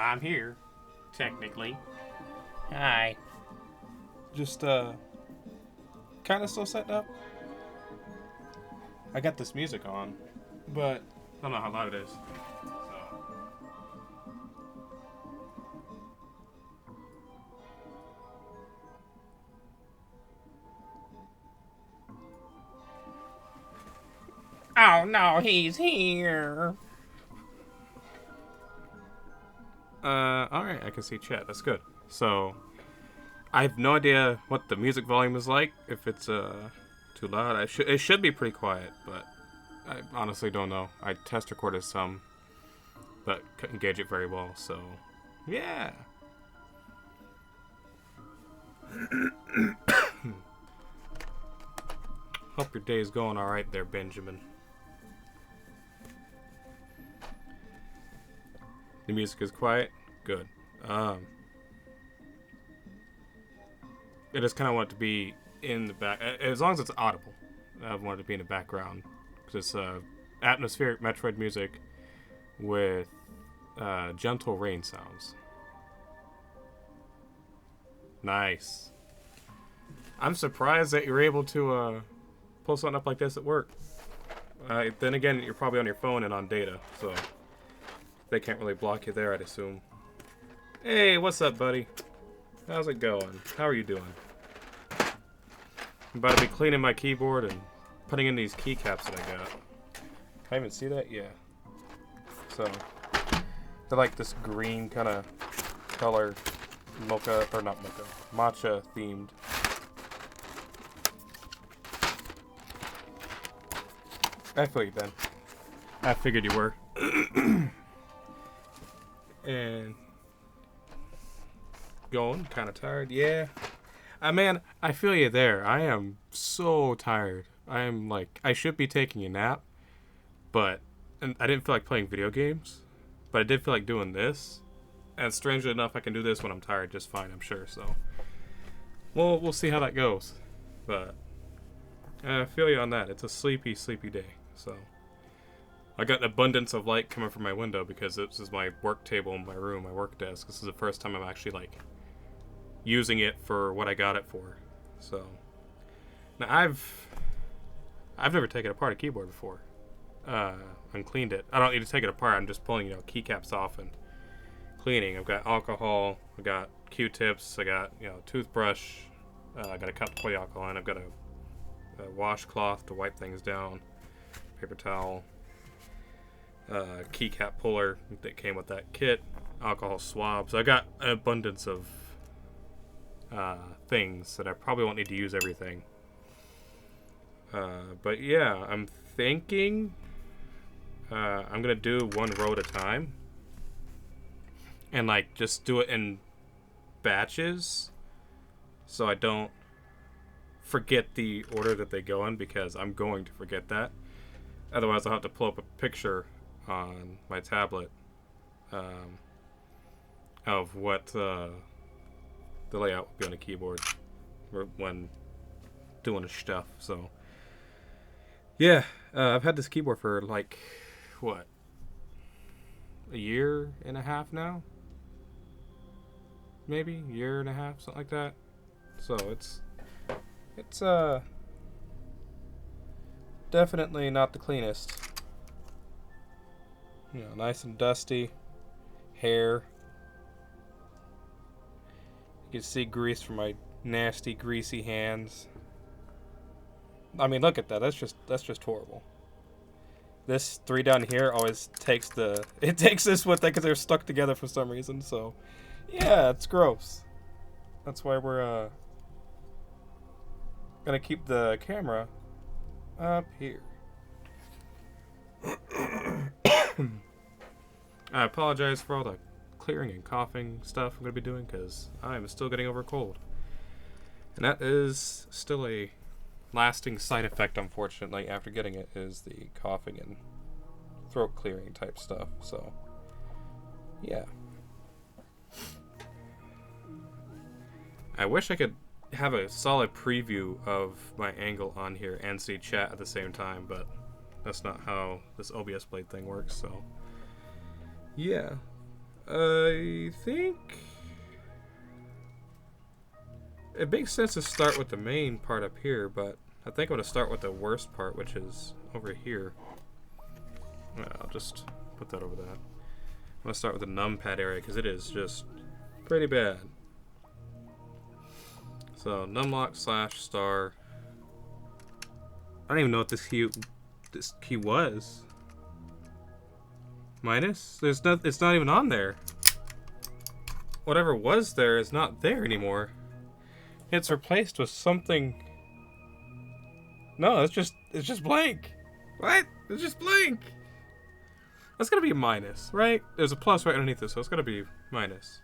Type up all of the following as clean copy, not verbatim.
I'm here, technically. Hi. Just, kind of still setting up. I got this music on, but I don't know how loud it is. So. Oh no, he's here. Alright, I can see chat. That's good. So, I have no idea what the music volume is like. If it's, too loud, it should be pretty quiet, but I honestly don't know. I test recorded some, but couldn't gauge it very well, so, yeah. Hope your day's going alright there, Benjamin. The music is quiet? Good. I just kind of want it to be in the back, as long as it's audible. I want it to be in the background. Because it's atmospheric Metroid music with gentle rain sounds. Nice. I'm surprised that you're able to pull something up like this at work. Then again, you're probably on your phone and on data, so they can't really block you there, I'd assume. Hey, what's up, buddy? How's it going? How are you doing? I'm about to be cleaning my keyboard and putting in these keycaps that I got. Can I even see that? Yeah. So, they're like this green kind of color, mocha, or not mocha, matcha themed. I figured then. I figured you were. And going, kind of tired. Yeah. Man, I feel you there. I am so tired. I am like, I should be taking a nap, but and I didn't feel like playing video games, but I did feel like doing this. And strangely enough, I can do this when I'm tired just fine, I'm sure. So, well, we'll see how that goes. But I feel you on that. It's a sleepy, sleepy day. So, I got an abundance of light coming from my window because this is my work table in my room, my work desk. This is the first time I'm actually like using it for what I got it for. So now I've never taken apart a keyboard before. And cleaned it. I don't need to take it apart. I'm just pulling, keycaps off and cleaning. I've got alcohol. I got Q-tips. I got, toothbrush. I got a cup to pour the alcohol in. I've got a washcloth to wipe things down. Paper towel. Keycap puller that came with that kit. Alcohol swabs. I got an abundance of things that I probably won't need to use everything. But yeah, I'm thinking I'm gonna do one row at a time and like just do it in batches so I don't forget the order that they go in, because I'm going to forget that. Otherwise I'll have to pull up a picture on my tablet of what the layout would be on a keyboard when doing the stuff. So yeah, I've had this keyboard for like what, a year and a half now, maybe a year and a half, something like that. So it's definitely not the cleanest. Nice and dusty hair. You can see grease from my nasty, greasy hands. I mean, look at that. That's just horrible. This 3 down here always takes this with it because they're stuck together for some reason. So, yeah, it's gross. That's why we're gonna keep the camera up here. I apologize for all the clearing and coughing stuff I'm gonna be doing because I'm still getting over a cold, and that is still a lasting side effect, unfortunately, after getting it, is the coughing and throat clearing type stuff. So, yeah. I wish I could have a solid preview of my angle on here and see chat at the same time, but that's not how this OBS Blade thing works, so yeah. I think it makes sense to start with the main part up here, but I think I'm going to start with the worst part, which is over here. I'll just put that over that. I'm going to start with the numpad area because it is just pretty bad. So numlock / star. I don't even know what this key was. Minus? It's not even on there. Whatever was there is not there anymore. It's replaced with something. No, it's just blank. What? It's just blank. That's gonna be a minus, right? There's a plus right underneath this, so it's gonna be minus.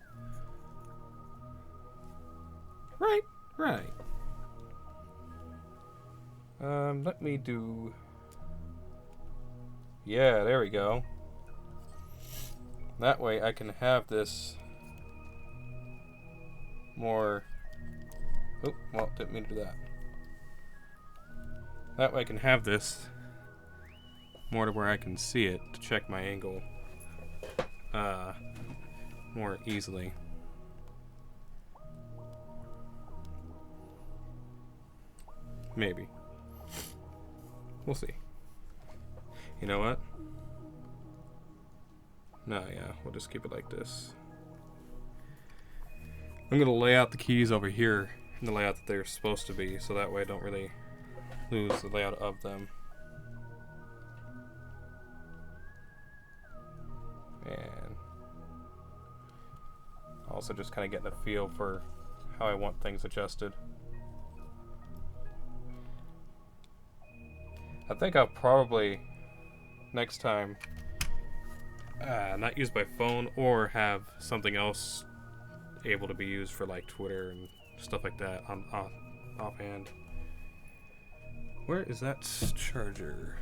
Right. Let me do. Yeah, there we go. That way I can have this more. Oh, well, didn't mean to do that. That way I can have this more to where I can see it to check my angle more easily. Maybe. We'll see. You know what? No, yeah, we'll just keep it like this. I'm gonna lay out the keys over here in the layout that they're supposed to be, so that way I don't really lose the layout of them. And also just kind of getting a feel for how I want things adjusted. I think I'll probably next time not use my phone or have something else able to be used for like Twitter and stuff like that on offhand. Where is that charger?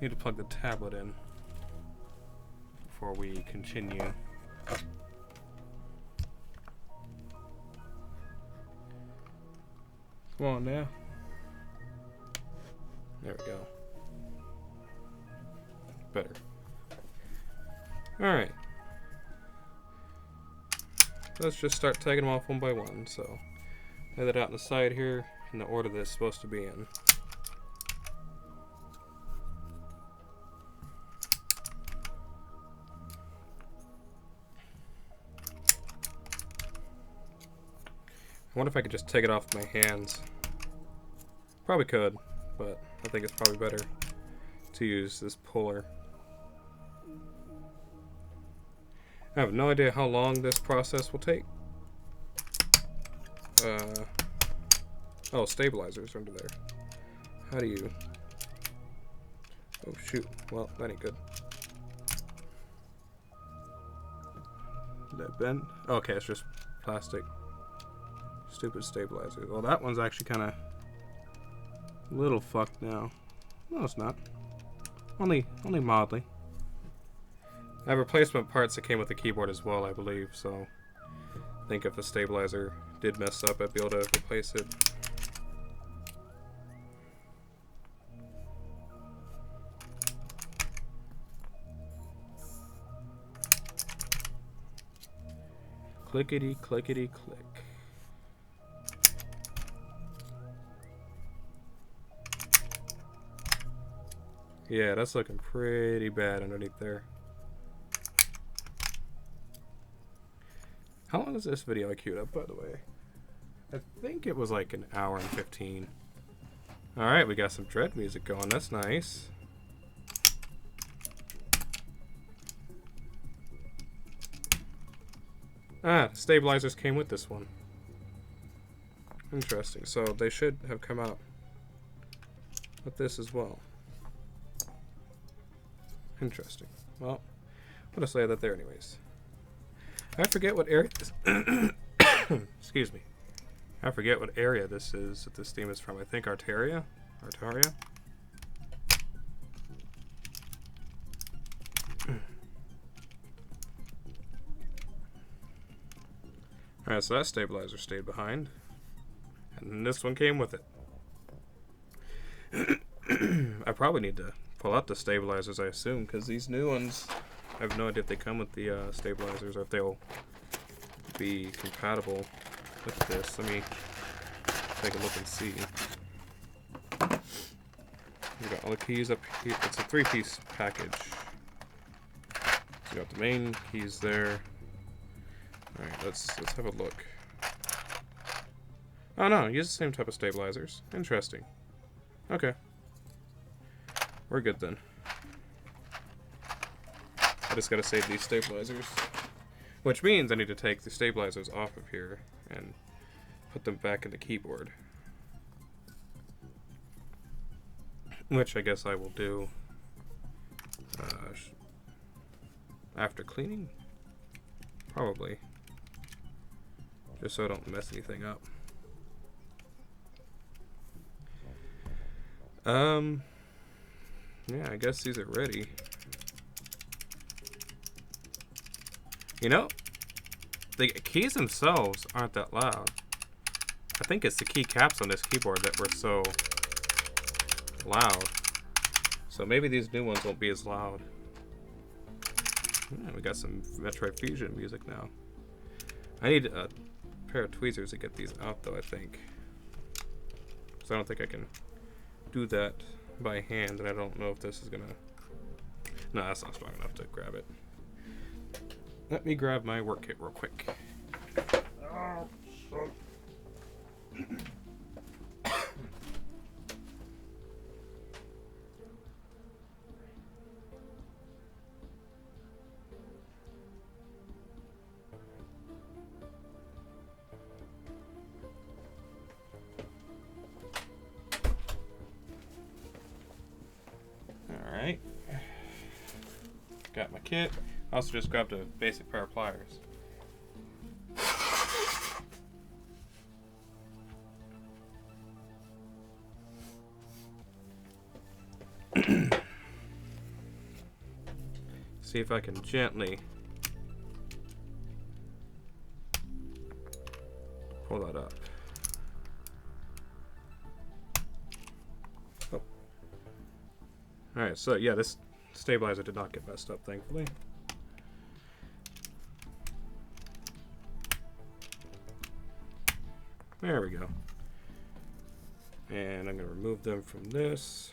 Need to plug the tablet in before we continue. Come on now. There we go. Better. Alright. Let's just start tagging them off one by one. So, lay that out on the side here in the order that it's supposed to be in. I wonder if I could just take it off my hands. Probably could, but I think it's probably better to use this puller. I have no idea how long this process will take. Oh, stabilizers are under there. How do you... Oh, shoot. Well, that ain't good. Did that bend? Okay, it's just plastic. Stupid stabilizer. Well, that one's actually kind of a little fucked now. No, it's not. Only mildly. I have replacement parts that came with the keyboard as well, I believe, so I think if the stabilizer did mess up, I'd be able to replace it. Clickety, clickety, click. Yeah, that's looking pretty bad underneath there. How long is this video I queued up, by the way? I think it was like an hour and 15. Alright, we got some Dread music going. That's nice. Ah, stabilizers came with this one. Interesting. So they should have come out with this as well. Interesting. Well, I'll just lay that there anyways. I forget what area this excuse me. I forget what area this is that this theme is from. I think Artaria? Artaria? Alright, so that stabilizer stayed behind. And this one came with it. I probably need to pull out the stabilizers, I assume, because these new ones I have no idea if they come with the stabilizers or if they'll be compatible with this. Let me take a look and see. We got all the keys up here. It's a 3-piece package. So you got the main keys there. All right, let's have a look. Oh no, use the same type of stabilizers. Interesting. Okay, we're good then. I just gotta save these stabilizers, which means I need to take the stabilizers off of here and put them back in the keyboard. Which I guess I will do after cleaning? Probably. Just so I don't mess anything up. Yeah, I guess these are ready. You know, the keys themselves aren't that loud. I think it's the keycaps on this keyboard that were so loud. So maybe these new ones won't be as loud. Yeah, we got some Metroid Fusion music now. I need a pair of tweezers to get these out though, I think. So I don't think I can do that by hand, and I don't know if this is gonna... No, that's not strong enough to grab it. Let me grab my work kit real quick. Alright. Got my kit. Also just grabbed a basic pair of pliers. See if I can gently pull that up. Oh. Alright, so yeah, this stabilizer did not get messed up, thankfully. There we go. And I'm going to remove them from this.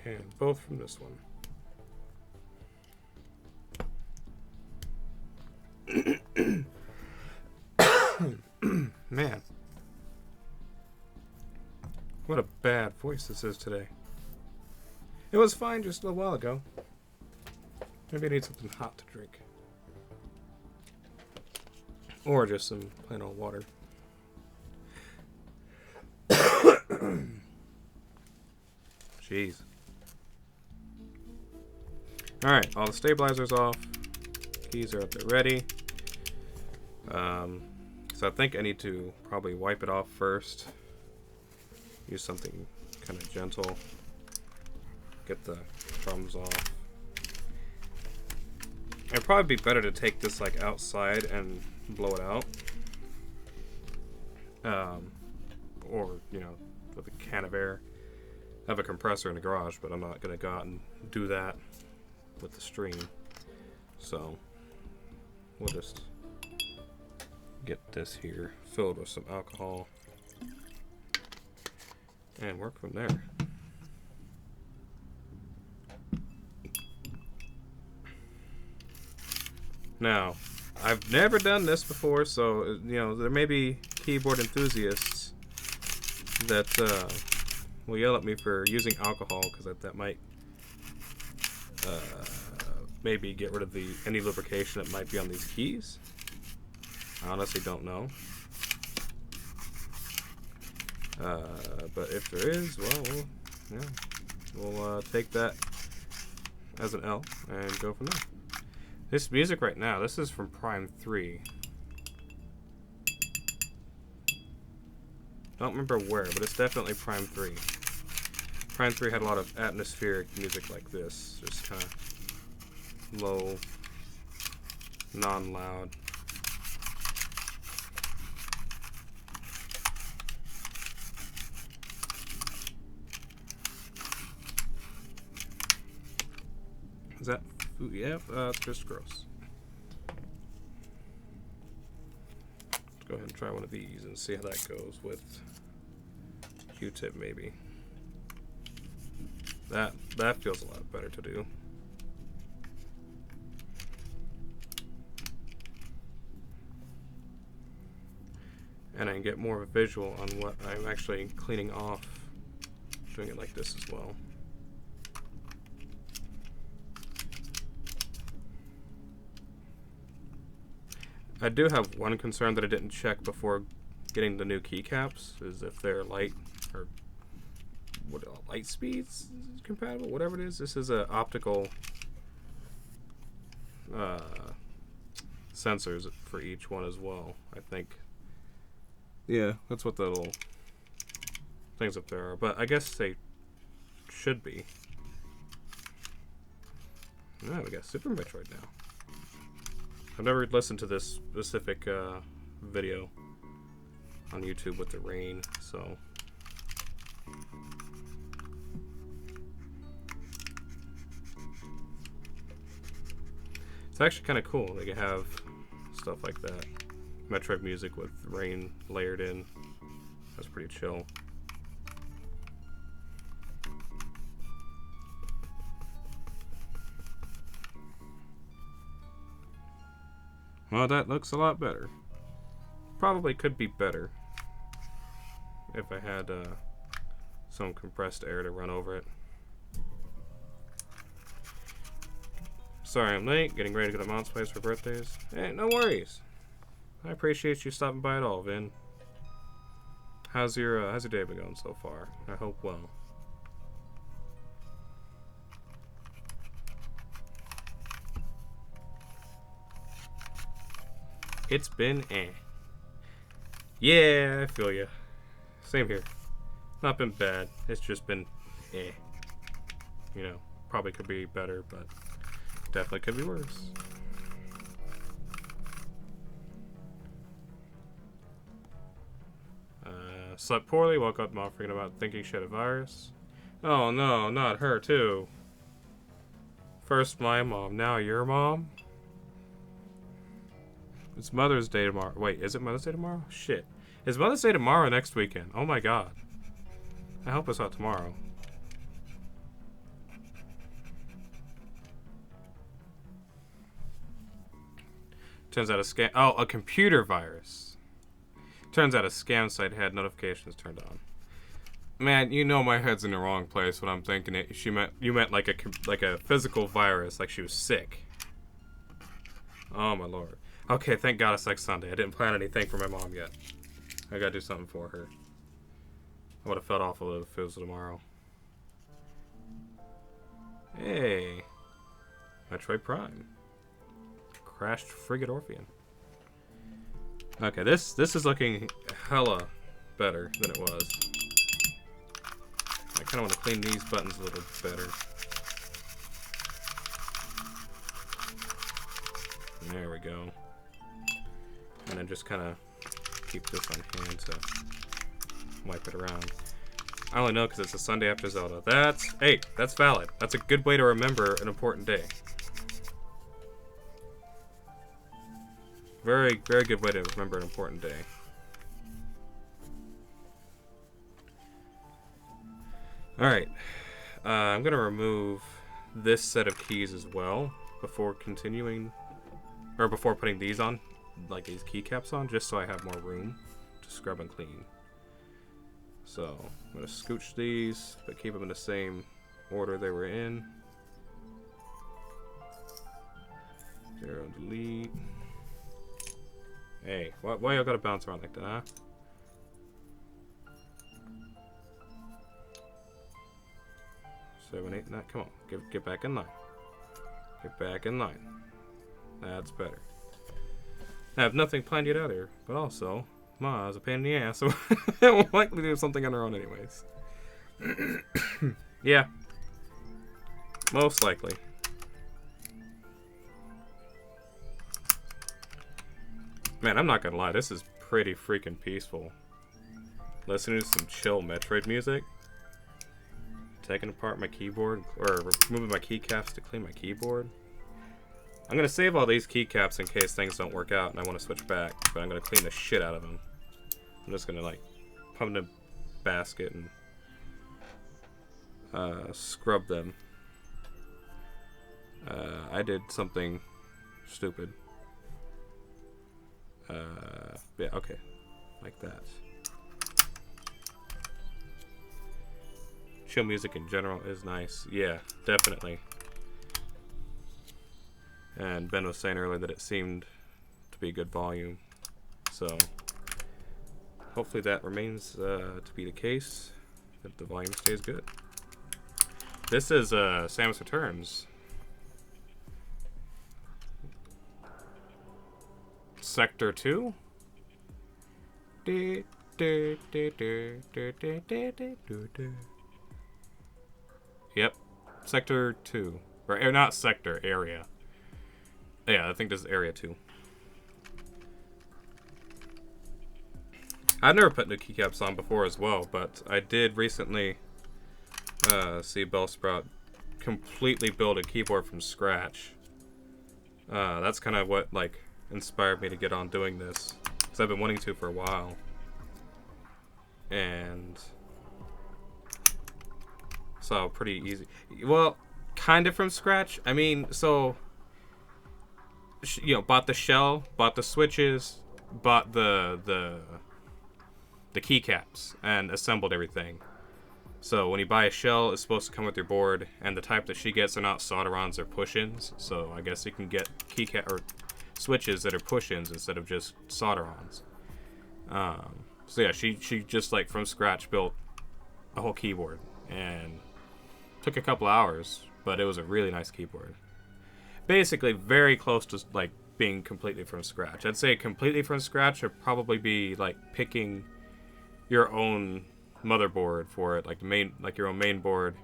And both from this one. Man. What a bad voice this is today. It was fine just a little while ago. Maybe I need something hot to drink. Or just some plain old water. Jeez. Alright, all the stabilizers off. Keys are up there ready. So I think I need to probably wipe it off first. Use something kind of gentle. Get the crumbs off. It'd probably be better to take this like outside and blow it out. Or, you know, with a can of air. I have a compressor in the garage, but I'm not going to go out and do that with the stream. So, we'll just get this here filled with some alcohol and work from there. Now, I've never done this before, so, you know, there may be keyboard enthusiasts that will yell at me for using alcohol, because that might maybe get rid of any lubrication that might be on these keys. I honestly don't know. But if there is, well, we'll take that as an L and go from there. This music right now, this is from Prime 3. Don't remember where, but it's definitely Prime 3. Prime 3 had a lot of atmospheric music like this, just kind of low, non-loud. Is that food? Yeah, just gross. Let's go ahead and try one of these and see how that goes with Q-tip, maybe. That feels a lot better to do. And I can get more of a visual on what I'm actually cleaning off, doing it like this as well. I do have one concern that I didn't check before getting the new keycaps, is if they're light or what light speeds compatible, whatever it is. This is a optical sensors for each one as well, I think. Yeah, that's what the little things up there are, but I guess they should be. Yeah, we got Super Metroid now. I've never listened to this specific video on YouTube with the rain, so. It's actually kind of cool. They can have stuff like that. Metroid music with rain layered in. That's pretty chill. Well, that looks a lot better. Probably could be better if I had some compressed air to run over it. Sorry I'm late, getting ready to go to Mom's place for birthdays. Hey, no worries. I appreciate you stopping by at all, Vin. How's your day been going so far? I hope well. It's been Yeah, I feel ya. Same here. Not been bad. It's just been You know, probably could be better, but definitely could be worse. Slept poorly, woke up tomorrow forgetting about thinking she had a virus. Oh no, not her too. First my mom, now your mom? It's Mother's Day tomorrow. Wait, is it Mother's Day tomorrow? Shit. Is Mother's Day tomorrow or next weekend? Oh my god. I hope it's not tomorrow. Turns out a computer virus. Turns out a scam site had notifications turned on. Man, you know my head's in the wrong place when I'm thinking it. You meant like a physical virus, like she was sick. Oh my lord. Okay, thank God it's next Sunday. I didn't plan anything for my mom yet. I gotta do something for her. I would have felt awful if it was tomorrow. Hey, Metroid Prime. Crashed Frigate Orpheon. Okay, this is looking hella better than it was. I kind of want to clean these buttons a little better. There we go. And then just kind of keep this on hand to wipe it around. I only know because it's a Sunday after Zelda. Hey, that's valid. That's a good way to remember an important day. Very, very good way to remember an important day. Alright. I'm going to remove this set of keys as well before continuing, or before putting these on, like these keycaps on, just so I have more room to scrub and clean. So, I'm going to scooch these, but keep them in the same order they were in. 0, delete. Hey, why y'all gotta bounce around like that, huh? Seven, 8, 9. Come on, get back in line. Get back in line. That's better. I have nothing planned yet either, but also, Ma is a pain in the ass, so I will likely do something on her own anyways. Yeah. Most likely. Man, I'm not gonna lie, this is pretty freaking peaceful. Listening to some chill Metroid music. taking apart my keyboard, or removing my keycaps to clean my keyboard. I'm going to save all these keycaps in case things don't work out and I want to switch back, but I'm going to clean the shit out of them. I'm just going to, like, put them in a basket and scrub them. I did something stupid. Yeah, okay. Like that. Chill music in general is nice. Yeah, definitely. And Ben was saying earlier that it seemed to be good volume. So, hopefully that remains to be the case. That the volume stays good. This is Samus Returns. Sector 2? Yep. Sector 2. Or not sector, area. Yeah, I think this is area 2. I've never put new keycaps on before as well, but I did recently see Bellsprout completely build a keyboard from scratch. That's kind of what, like, inspired me to get on doing this, because I've been wanting to for a while. And so pretty easy. Well, kind of from scratch. I mean, so bought the shell, bought the switches, bought the keycaps, and assembled everything. So when you buy a shell, it's supposed to come with your board, and the type that she gets are not solder-ons or push-ins. So I guess you can get keycap or switches that are push-ins instead of just solder-ons. So yeah, she just, like, from scratch built a whole keyboard, and took a couple hours, but it was a really nice keyboard. Basically very close to, like, being completely from scratch. I'd say completely from scratch would probably be like picking your own motherboard for it, like your own main board,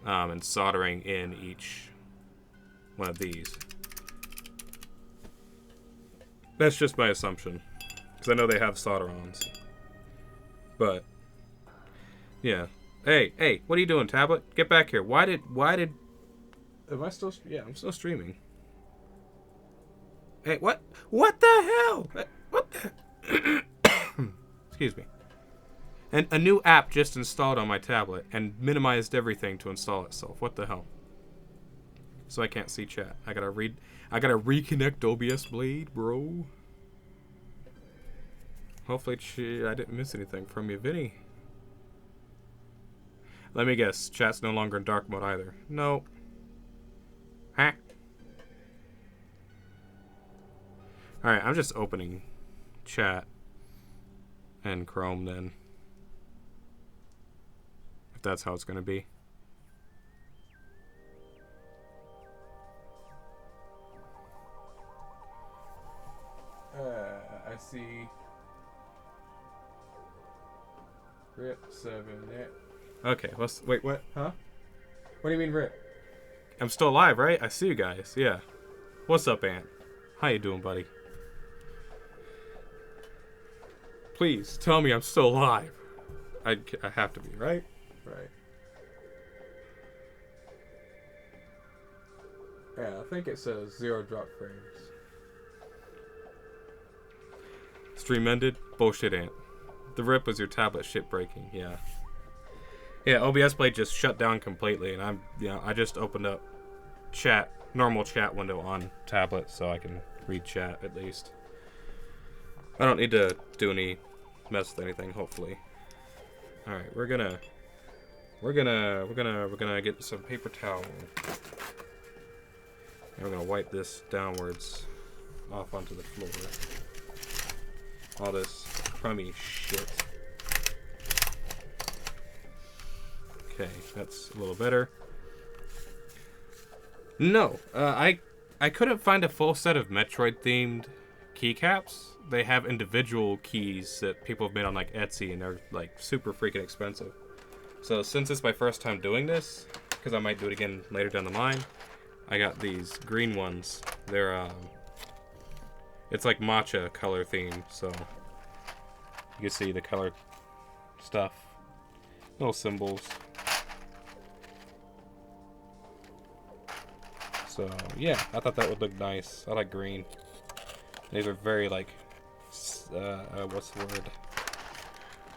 and soldering in each one of these. That's just my assumption, because I know they have solder-ons. But yeah. Hey, what are you doing, tablet? Get back here. Why did am I still? Yeah, I'm still streaming. Hey, what the hell? What the Excuse me. And a new app just installed on my tablet and minimized everything to install itself. What the hell? So I can't see chat. I gotta reconnect OBS Blade, bro. Hopefully I didn't miss anything from you, Vinny. Let me guess, chat's no longer in dark mode either. No. Huh? Alright, I'm just opening chat and Chrome then. If that's how it's gonna be. I see RIP 7 net. Okay, wait, what? Huh? What do you mean RIP? I'm still alive, right? I see you guys, yeah. What's up, Ant? How you doing, buddy? Please, tell me I'm still alive. I have to be, right? Right. Yeah, I think it says 0 drop frames. Stream ended? Bullshit, Ant. The RIP was your tablet shit breaking, yeah. Yeah, OBS Blade just shut down completely, and I just opened up normal chat window on tablet so I can read chat at least. I don't need to do any mess with anything, hopefully. All right, we're gonna get some paper towel. And we're gonna wipe this downwards off onto the floor. All this crummy shit. Okay, that's a little better. No, I couldn't find a full set of Metroid-themed keycaps. They have individual keys that people have made on, like, Etsy, and they're, like, super freaking expensive. So since it's my first time doing this, because I might do it again later down the line, I got these green ones. They're, it's like matcha color theme, so you can see the color stuff. Little symbols. So yeah, I thought that would look nice. I like green. These are very like, what's the word?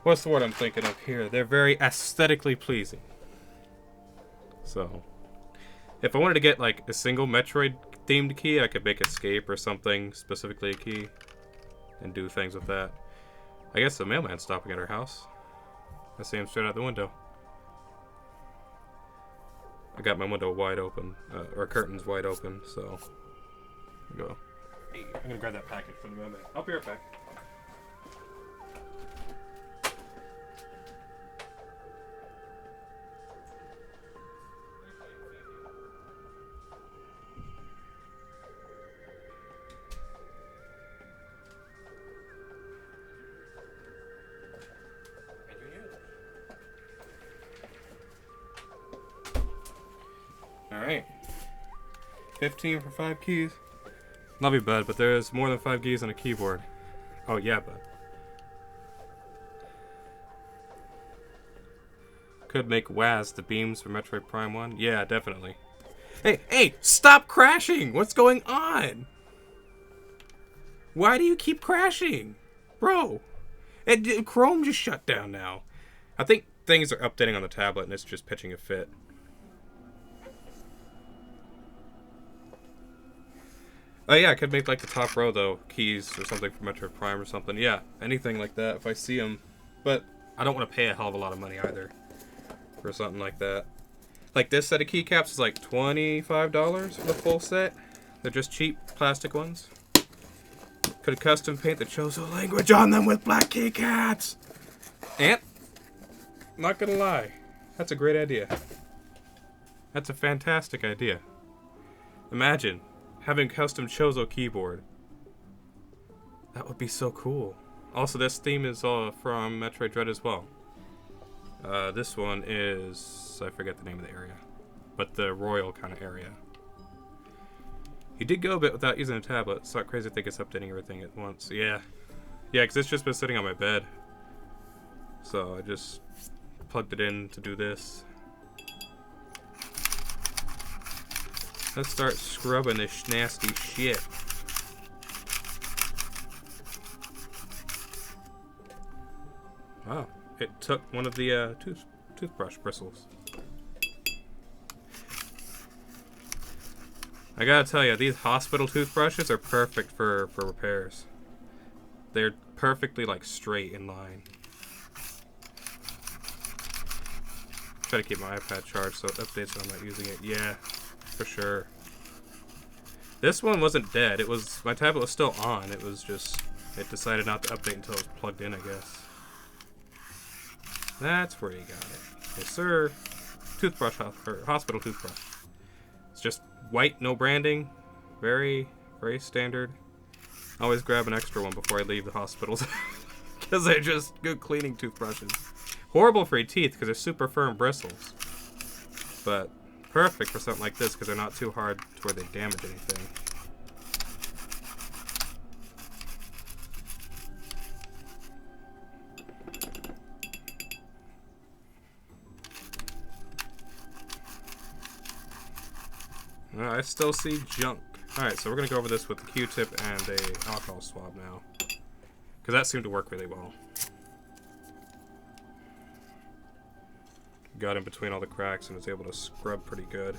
What's the word I'm thinking of here? They're very aesthetically pleasing. So, if I wanted to get like a single Metroid themed key, I could make Escape or something, specifically a key, and do things with that. I guess the mailman's stopping at our house. I see him straight out the window. I got my window wide open, or curtains wide open, so go. Hey, I'm gonna grab that package from the mailman. I'll be right back. Alright. 15 for 5 keys. Love you, bud, but there's more than 5 keys on a keyboard. Oh, yeah, bud. Could make Waz the beams for Metroid Prime 1. Yeah, definitely. Hey, stop crashing! What's going on? Why do you keep crashing? Bro. Chrome just shut down now. I think things are updating on the tablet and it's just pitching a fit. Oh yeah, I could make like the top row though, keys or something for Metroid Prime or something. Yeah, anything like that if I see them. But I don't want to pay a hell of a lot of money either for something like that. Like this set of keycaps is like $25 for the full set. They're just cheap plastic ones. Could custom paint the Chozo language on them with black keycaps. And, not gonna lie, that's a great idea. That's a fantastic idea. Imagine having custom Chozo keyboard. That would be so cool. Also, this theme is from Metroid Dread as well. This one is, I forget the name of the area, but the royal kind of area. He did go a bit without using a tablet. It's not crazy to think it's updating everything at once. Yeah, because it's just been sitting on my bed. So I just plugged it in to do this. Let's start scrubbing this nasty shit. Wow, it took one of the toothbrush bristles. I gotta tell you, these hospital toothbrushes are perfect for repairs. They're perfectly like straight in line. Try to keep my iPad charged so it updates when I'm not using it. Yeah, for sure. This one wasn't dead. It was, my tablet was still on. It was just, it decided not to update until it was plugged in, I guess. That's where you got it. Yes, sir. Toothbrush, hospital toothbrush. It's just white, no branding. Very, very standard. I always grab an extra one before I leave the hospitals. Because they're just good cleaning toothbrushes. Horrible for your teeth because they're super firm bristles. But perfect for something like this because they're not too hard to where they damage anything. I still see junk. Alright, so we're going to go over this with a Q-tip and a alcohol swab now. Because that seemed to work really well. Got in between all the cracks and was able to scrub pretty good.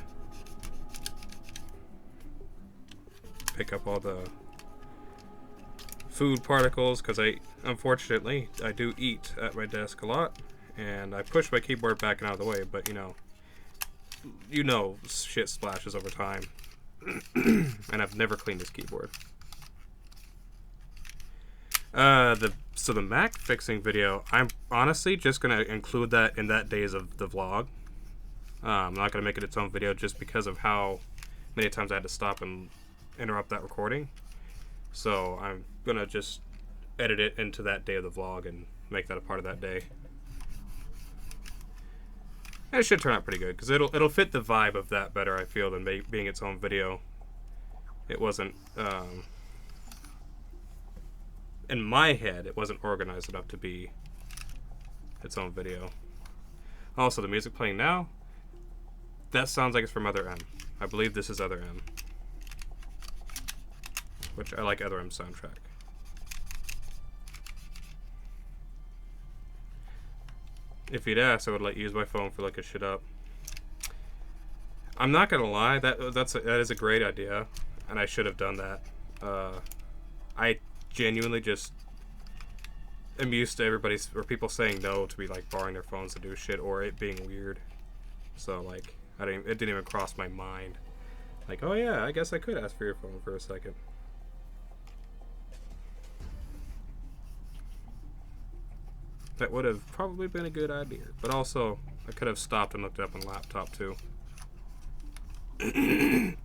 Pick up all the food particles, because unfortunately, I do eat at my desk a lot. And I push my keyboard back and out of the way, but you know shit splashes over time. And I've never cleaned this keyboard. So the Mac fixing video, I'm honestly just gonna include that in that days of the vlog. I'm not gonna make it its own video just because of how many times I had to stop and interrupt that recording. So I'm gonna just edit it into that day of the vlog and make that a part of that day. And it should turn out pretty good because it'll fit the vibe of that better, I feel, than being its own video. It wasn't in my head, it wasn't organized enough to be its own video. Also, the music playing now, That sounds like it's from Other M. I believe this is Other M. Which I like Other M's soundtrack. If you'd asked, I would let you use my phone for looking shit up. I'm not gonna lie, that is a great idea, and I should have done that. I genuinely just am used to everybody's or people saying no to be like borrowing their phones to do shit or it being weird. So like, it didn't even cross my mind. Like, oh yeah, I guess I could ask for your phone for a second. That would have probably been a good idea. But also, I could have stopped and looked it up on the laptop too. Because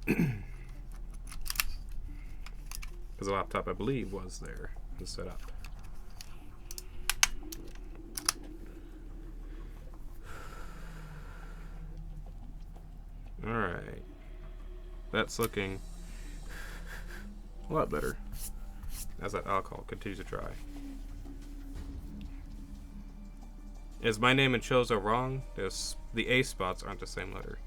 the laptop, I believe, was there and set up. Alright. That's looking a lot better as that alcohol continues to dry. Is my name and Chozo wrong? The A spots aren't the same letter.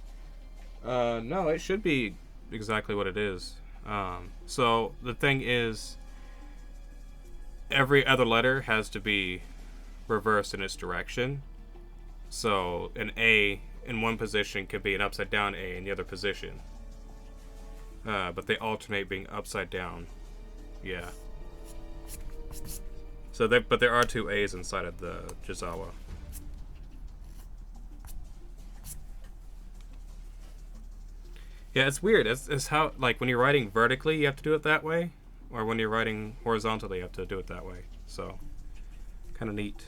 No, it should be exactly what it is. So the thing is, every other letter has to be reversed in its direction. So an A in one position could be an upside down A in the other position. But they alternate being upside down. Yeah. So but there are two A's inside of the Jazawa. Yeah, it's weird. It's how, like, when you're writing vertically, you have to do it that way. Or when you're writing horizontally, you have to do it that way. So, kind of neat.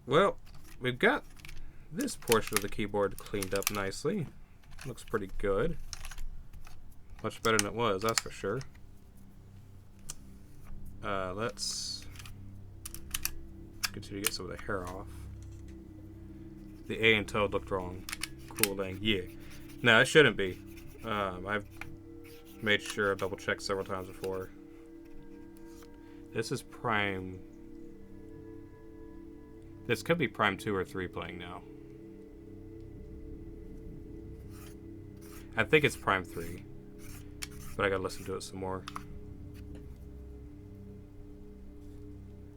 Well, we've got this portion of the keyboard cleaned up nicely. Looks pretty good. Much better than it was, that's for sure. Let's continue to get some of the hair off. The A and Toad looked wrong. Cool thing. Yeah. No, it shouldn't be. I've made sure, double checked several times before. This is prime. This could be prime 2 or 3 playing now. I think it's prime 3. But I gotta listen to it some more.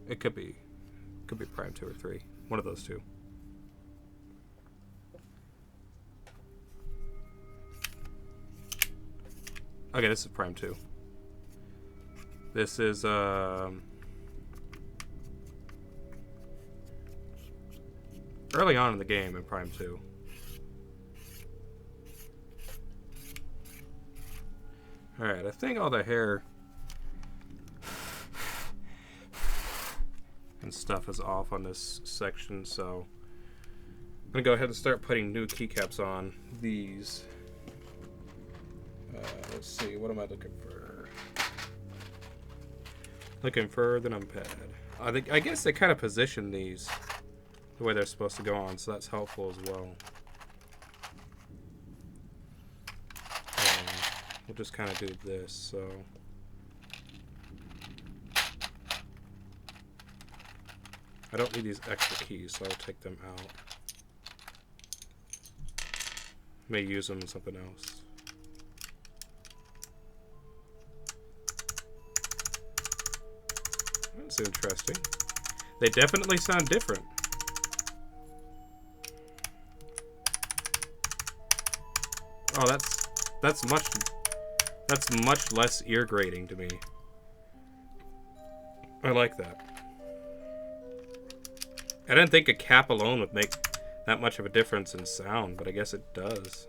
It could be prime 2 or 3. One of those two. Okay, this is prime 2. This is early on in the game in prime 2. Alright, I think all the hair and stuff is off on this section, so I'm gonna go ahead and start putting new keycaps on these. Let's see, what am I looking for? Looking for the numpad. I guess they kind of position these the way they're supposed to go on, so that's helpful as well. We'll just kind of do this, so. I don't need these extra keys, so I'll take them out. May use them in something else. That's interesting. They definitely sound different. Oh, that's much less ear grating to me. I like that. I didn't think a cap alone would make that much of a difference in sound, but I guess it does.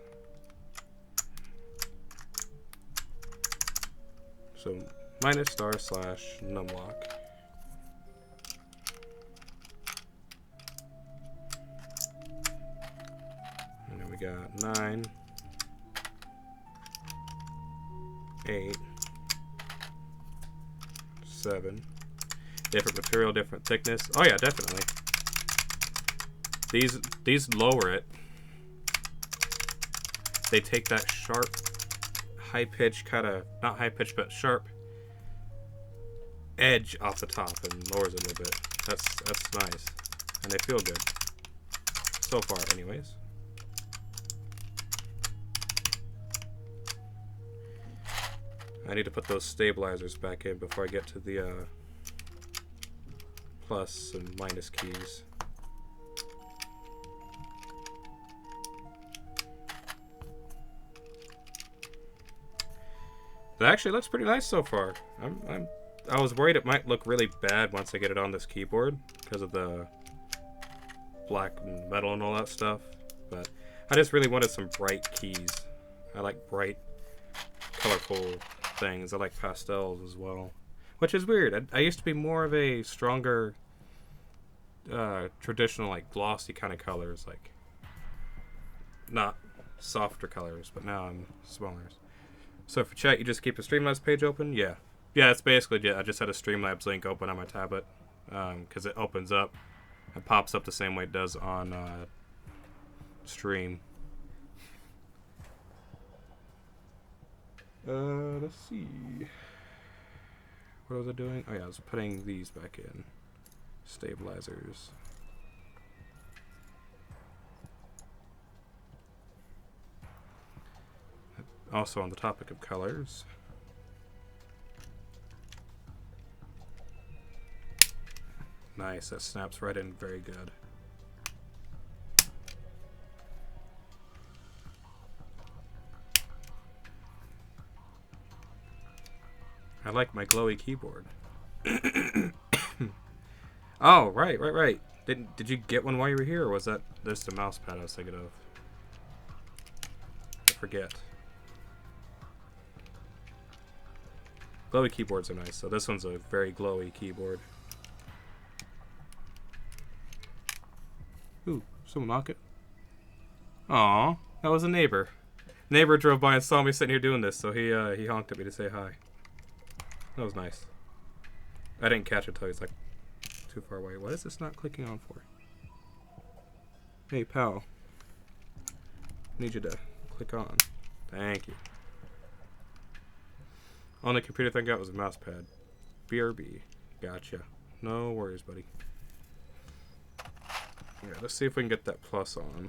So -*/numlock. And then we got 9, 8, 7. Different material, different thickness. Oh yeah, definitely. These lower it. They take that sharp, high pitch kind of, not high pitch, but sharp edge off the top and lowers it a little bit. That's nice, and they feel good. So far, anyways. I need to put those stabilizers back in before I get to the plus and minus keys. It actually looks pretty nice so far. I was worried it might look really bad once I get it on this keyboard because of the black and metal and all that stuff. But I just really wanted some bright keys. I like bright, colorful things. I like pastels as well, which is weird. I used to be more of a stronger, traditional, like glossy kind of colors, like not softer colors. But now I'm smaller. So for chat, you just keep the Streamlabs page open? Yeah. Yeah, it's basically it. I just had a Streamlabs link open on my tablet because it opens up and pops up the same way it does on stream. Let's see. What was I doing? Oh yeah, I was putting these back in. Stabilizers. Also on the topic of colors. Nice, that snaps right in very good. I like my glowy keyboard. Oh, right. Did you get one while you were here, or was that just the mouse pad I was thinking of? I forget. Glowy keyboards are nice, so this one's a very glowy keyboard. Ooh, someone knock it. Aw, that was a neighbor. Neighbor drove by and saw me sitting here doing this, so he honked at me to say hi. That was nice. I didn't catch it until he's like too far away. What is this not clicking on for? Hey, pal. Need you to click on. Thank you. Only computer thing I got was a mouse pad. BRB. Gotcha. No worries, buddy. Yeah, let's see if we can get that plus on.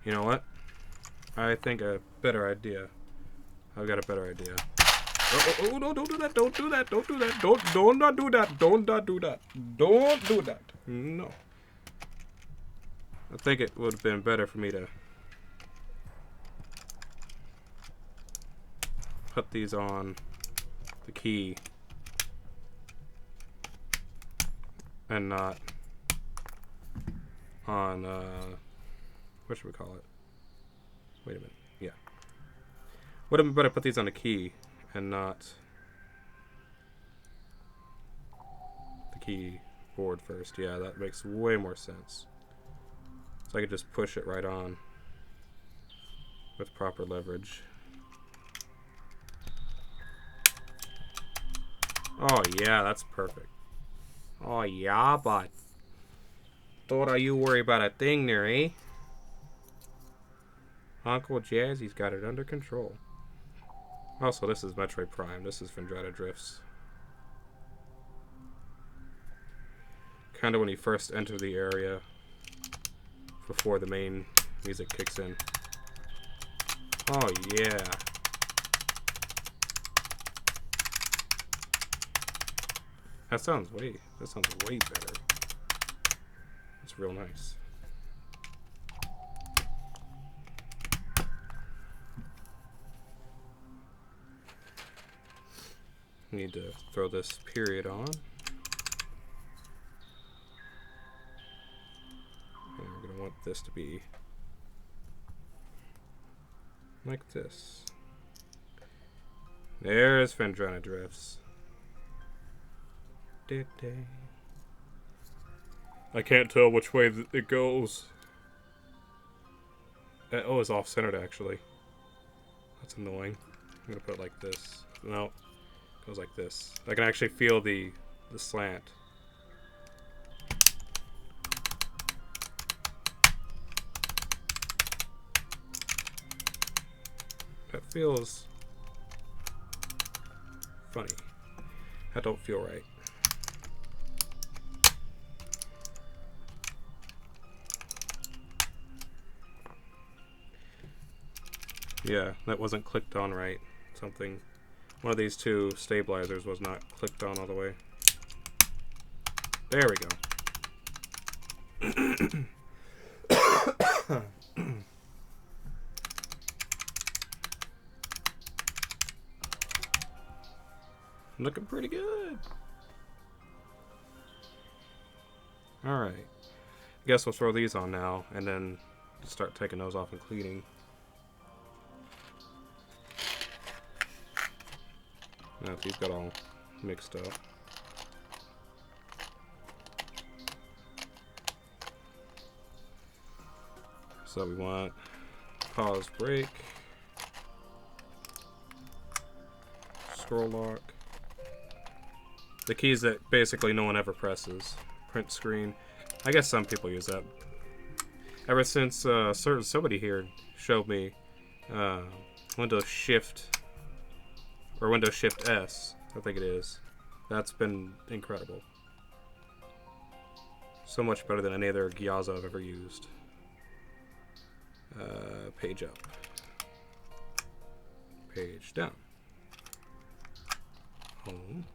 You know what? I think a better idea. I've got a better idea. Oh, no, don't do that. Don't do that. Don't do that. Don't not do that. Don't not do that. Don't do that. No. I think it would have been better for me to put these on the key and not on, what should we call it? Wait a minute. Yeah. Would have been better to put these on the key and not the keyboard first. Yeah, that makes way more sense. So I could just push it right on with proper leverage. Oh yeah, that's perfect. Oh yeah, but don't you worry about a thing there, eh? Uncle Jazzy's got it under control. Also, this is Metroid Prime. This is Phendrana Drifts. Kind of when you first enter the area before the main music kicks in. Oh yeah. That sounds way better. It's real nice. Need to throw this period on. And we're going to want this to be like this. There's Phendrana Drifts. I can't tell which way it goes. Oh, it's off-centered actually. That's annoying. I'm going to put it like this. No. Goes like this. I can actually feel the slant. That feels funny. That don't feel right. Yeah, that wasn't clicked on right. Something. One of these two stabilizers was not clicked on all the way. There we go. Looking pretty good. Alright. Guess we'll throw these on now and then start taking those off and cleaning. Now these got all mixed up. So we want pause, break, scroll lock. The keys that basically no one ever presses. Print screen. I guess some people use that. Ever since somebody here showed me Windows Shift or Windows Shift S, I think it is. That's been incredible. So much better than any other Jazawa I've ever used. Page up. Page down. Home.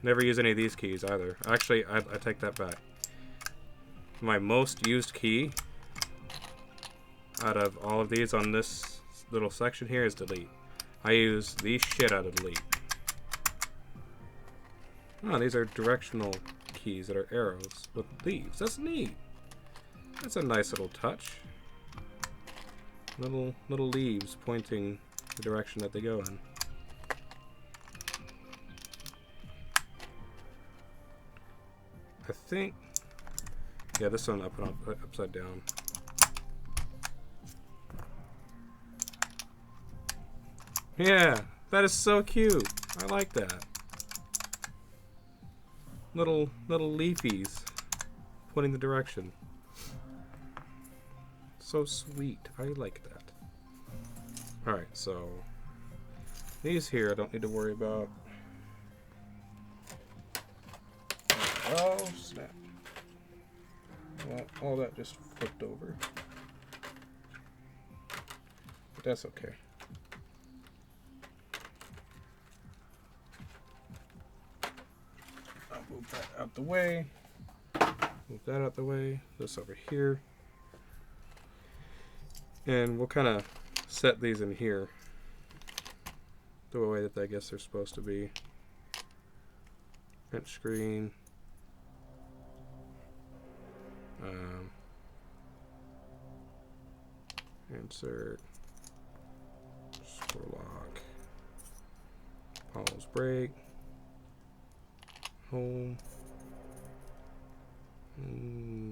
Never use any of these keys either. Actually, I take that back. My most used key out of all of these on this little section here is delete. I use the shit out of delete. Oh, these are directional keys that are arrows with leaves. That's neat. That's a nice little touch. Little leaves pointing the direction that they go in. I think, yeah, this one up and upside down. Yeah, that is so cute. I like that. Little leafies pointing the direction. So sweet. I like that. Alright, so these here I don't need to worry about. Oh, snap. Well, all that just flipped over. But that's okay. I'll move that out the way. Move that out the way. This over here. And we'll kind of set these in here the way that I guess they're supposed to be. Print screen. Insert. Scroll lock. Pause, break. Home.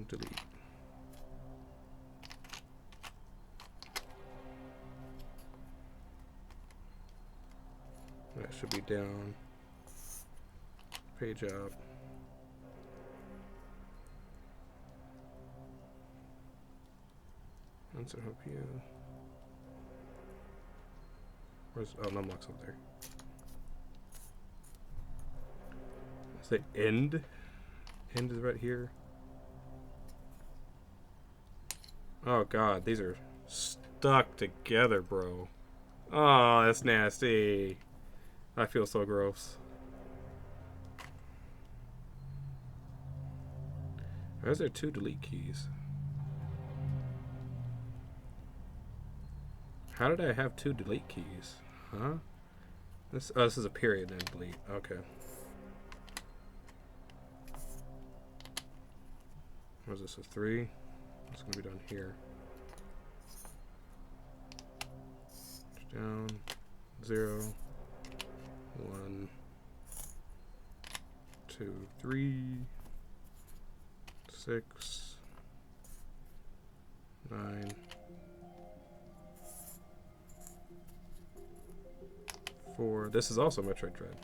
Delete. That should be down. Page up. Insert help you. Where's numlock's up there? Is it end? End is right here. Oh god, these are stuck together, bro. Oh, that's nasty. I feel so gross. Why is there two delete keys? How did I have two delete keys? Huh? This is a period and delete. Okay. What is this, a 3? It's gonna be down here. Down. 0. 1. 2, 3. 6. 9. 4. This is also Metroid Dread.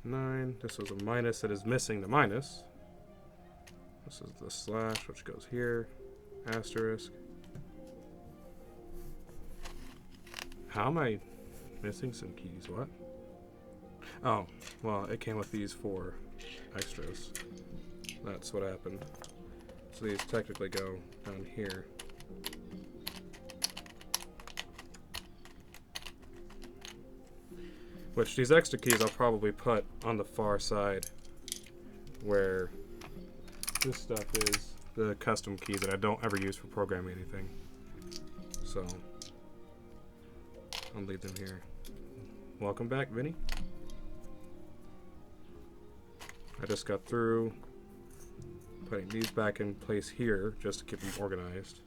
9. This was a minus that is missing the minus. This is the slash, which goes here. Asterisk. How am I missing some keys? What? Oh, well, it came with these 4 extras. That's what happened. So these technically go down here. Which these extra keys I'll probably put on the far side where this stuff is, the custom keys that I don't ever use for programming anything. So I'll leave them here. Welcome back, Vinny. I just got through putting these back in place here just to keep them organized.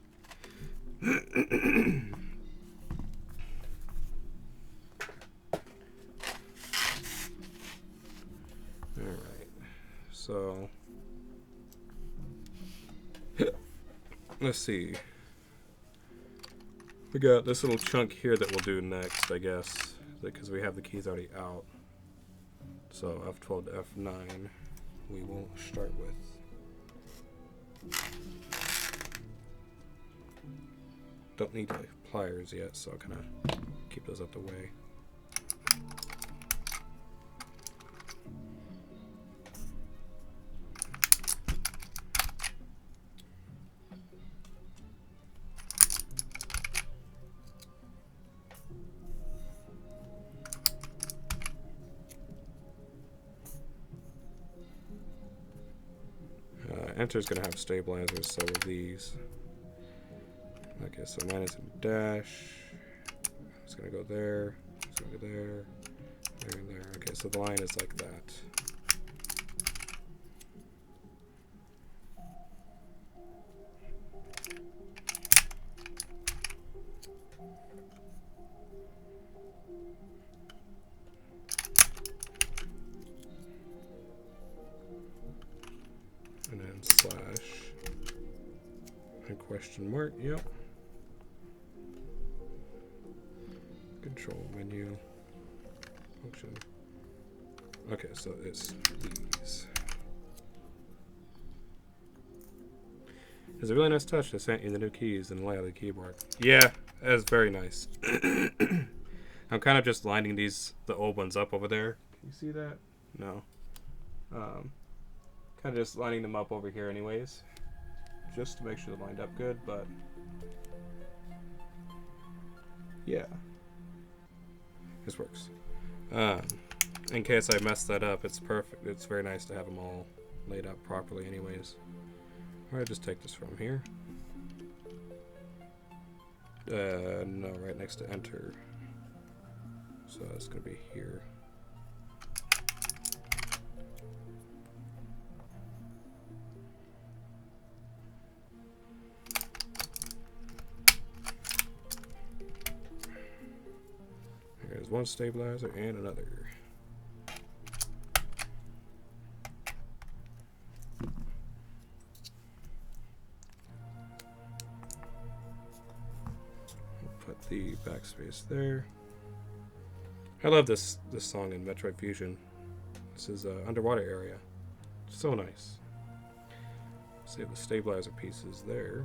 Alright, so let's see. We got this little chunk here that we'll do next, I guess, because we have the keys already out. So F12 to F9 we will start with. Don't need pliers yet, so I'll kind of keep those out the way. Enter's gonna have stabilizers, so will these. Okay, so minus and dash. It's gonna go there. It's gonna go there. There and there. Okay, so the line is like that. And then slash and question mark, yep. Control menu function. Okay, so it's these. It's a really nice touch to send you the new keys and lay out the keyboard. Yeah, that's very nice. I'm kind of just lining the old ones up over there. Can you see that? No. Kind of just lining them up over here anyways, just to make sure they're lined up good, but yeah, this works. In case I mess that up, it's perfect. It's very nice to have them all laid out properly anyways. Alright, just take this from here. No, right next to enter. So it's going to be here. There's one stabilizer and another. We'll put the backspace there. I love this song in Metroid Fusion. This is an underwater area. So nice. Save the stabilizer pieces there.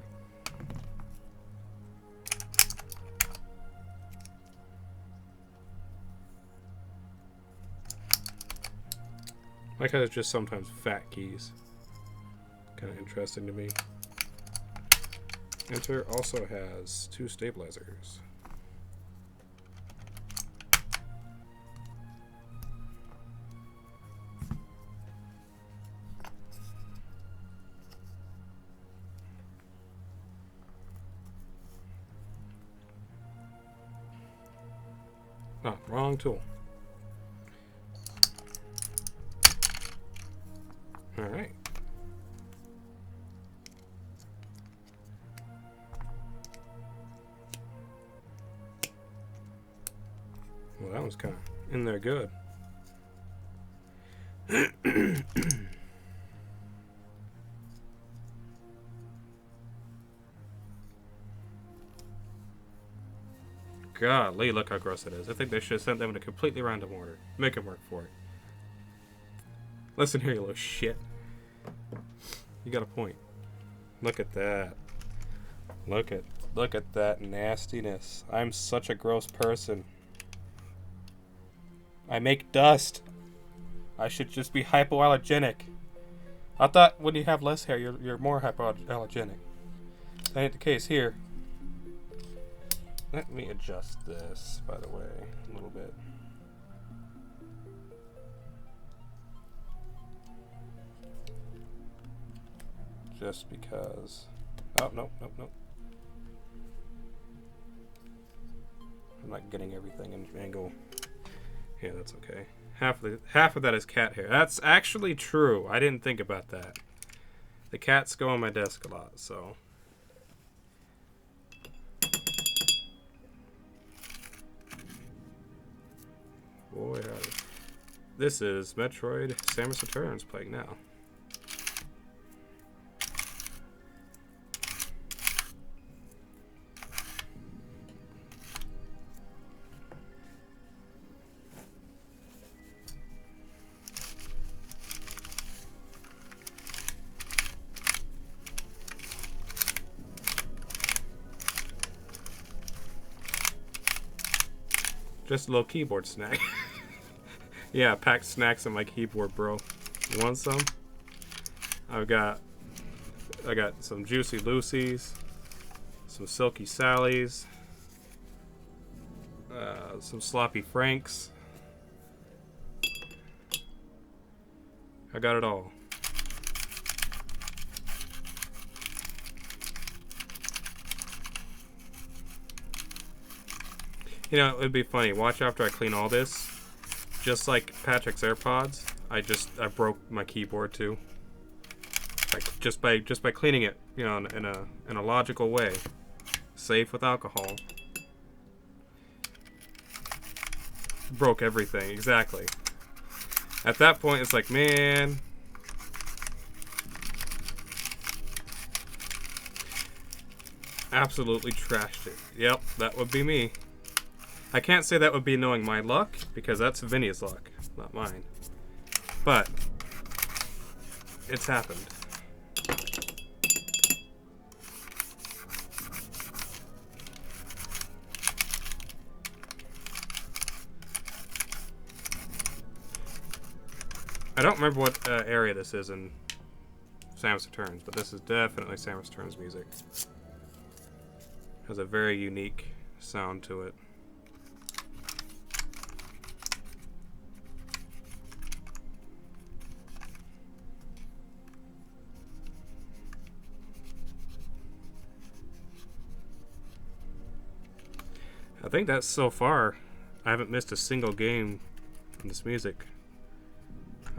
Like how it's just sometimes fat keys. Kind of interesting to me. Enter also has 2 stabilizers. Oh, wrong tool. Alright. Well, that was kind of in there good. Golly, look how gross it is. I think they should have sent them in a completely random order. Make them work for it. Listen here, you little shit. You got a point. Look at that. Look at look at that nastiness. I'm such a gross person. I make dust. I should just be hypoallergenic. I thought when you have less hair, you're more hypoallergenic. That ain't the case here. Let me adjust this, by the way, a little bit. Just because. Oh, nope. I'm not getting everything in angle. Yeah, that's okay. Half of that is cat hair. That's actually true. I didn't think about that. The cats go on my desk a lot, so. Boy, howdy. This is Metroid Samus Returns playing now. Just a little keyboard snack. Yeah, I packed snacks on my keyboard, bro. You want some? I got some Juicy Lucy's, some Silky Sally's, some Sloppy Franks. I got it all. You know, it'd be funny. Watch after I clean all this. Just like Patrick's AirPods, I broke my keyboard too. Like just by cleaning it, you know, in a logical way, safe with alcohol. Broke everything, exactly. At that point, it's like, man. Absolutely trashed it. Yep, that would be me. I can't say that would be knowing my luck, because that's Vinny's luck, not mine. But, it's happened. I don't remember what area this is in Samus Returns, but this is definitely Samus Returns music. Has a very unique sound to it. I think that's so far. I haven't missed a single game in this music.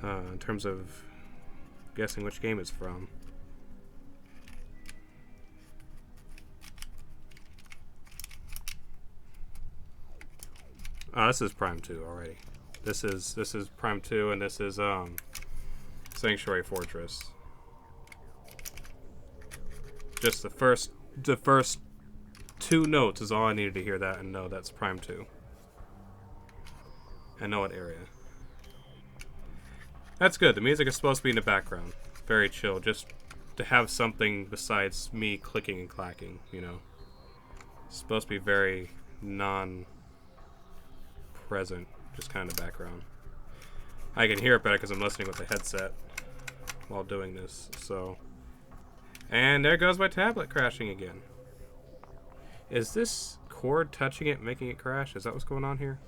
In terms of guessing which game it's from. Oh, this is Prime 2 already. This is Prime 2, and this is Sanctuary Fortress. Just the first two notes is all I needed to hear that and know that's Prime 2. I know what area. That's good. The music is supposed to be in the background. Very chill. Just to have something besides me clicking and clacking, you know. It's supposed to be very non-present. Just kind of background. I can hear it better because I'm listening with the headset while doing this, so. And there goes my tablet crashing again. Is this cord touching it, making it crash? Is that what's going on here?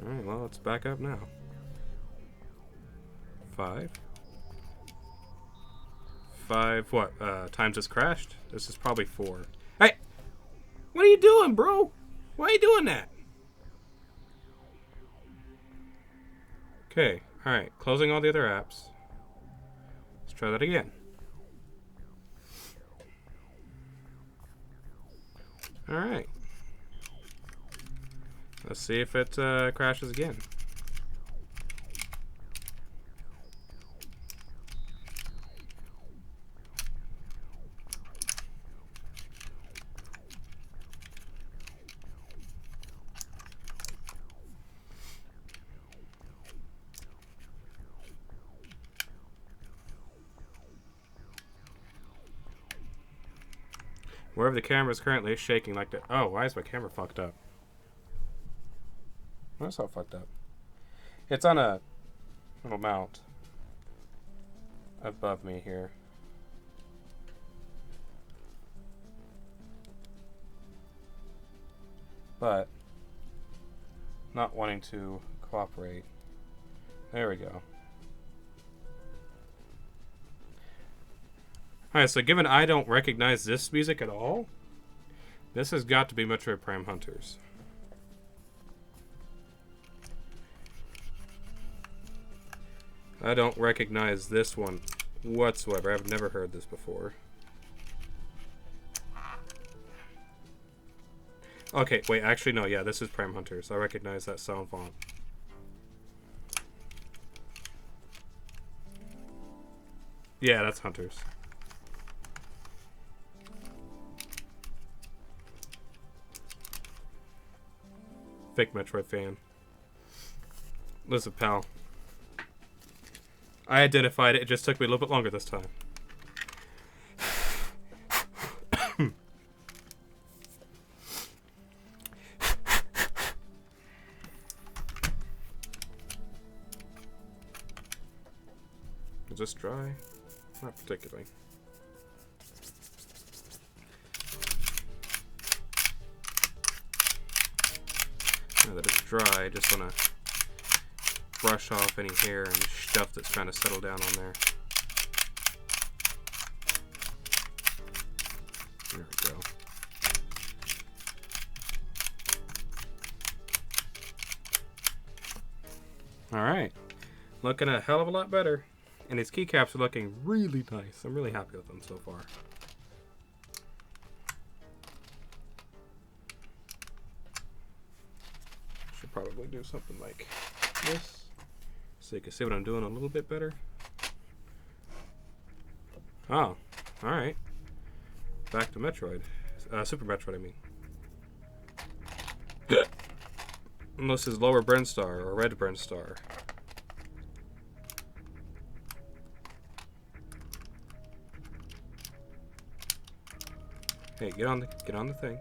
Alright, well, it's back up now. 5. What? Times it's crashed? This is probably 4. Hey! What are you doing, bro? Why are you doing that? Okay, alright. Closing all the other apps. Let's try that again. Alright. Let's see if it crashes again. Wherever the camera is currently shaking like that. Oh, why is my camera fucked up? That's all fucked up. It's on a little mount above me here. But not wanting to cooperate. There we go. Alright, so given I don't recognize this music at all, this has got to be Metroid Prime Hunters. I don't recognize this one whatsoever. I've never heard this before. Okay, wait, actually no, yeah, this is Prime Hunters. I recognize that sound font. Yeah, that's Hunters. Fake Metroid fan. Listen, pal. I identified it. It just took me a little bit longer this time. Is this dry? Not particularly. Now that it's dry, I just want to brush off any hair and stuff that's trying to settle down on there. There we go. Alright. Looking a hell of a lot better. And his keycaps are looking really nice. I'm really happy with them so far. Should probably do something like this, so you can see what I'm doing a little bit better. Oh, alright. Back to Metroid. Super Metroid, I mean. Unless this is lower Brinstar or red Brinstar. Hey, get on the thing.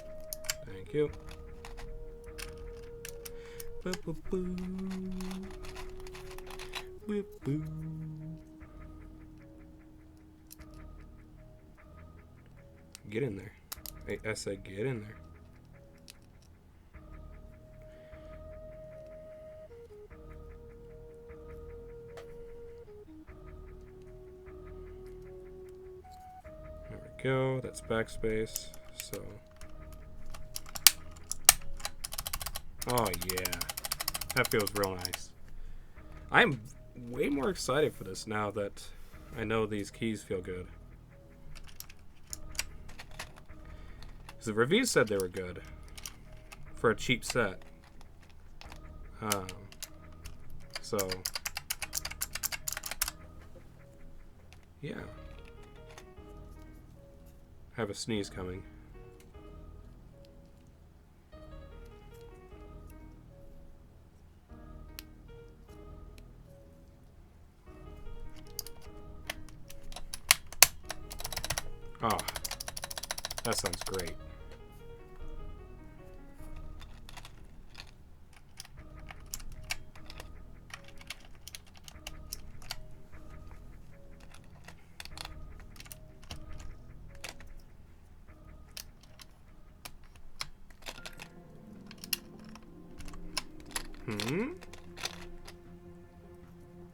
Thank you. Boo, boo, boo. Boo, boo. Get in there. Hey, I said get in there. There we go. That's backspace. So. Oh yeah. That feels real nice. I'm way more excited for this now that I know these keys feel good. The reviews said they were good for a cheap set. So yeah. I have a sneeze coming. Oh, that sounds great.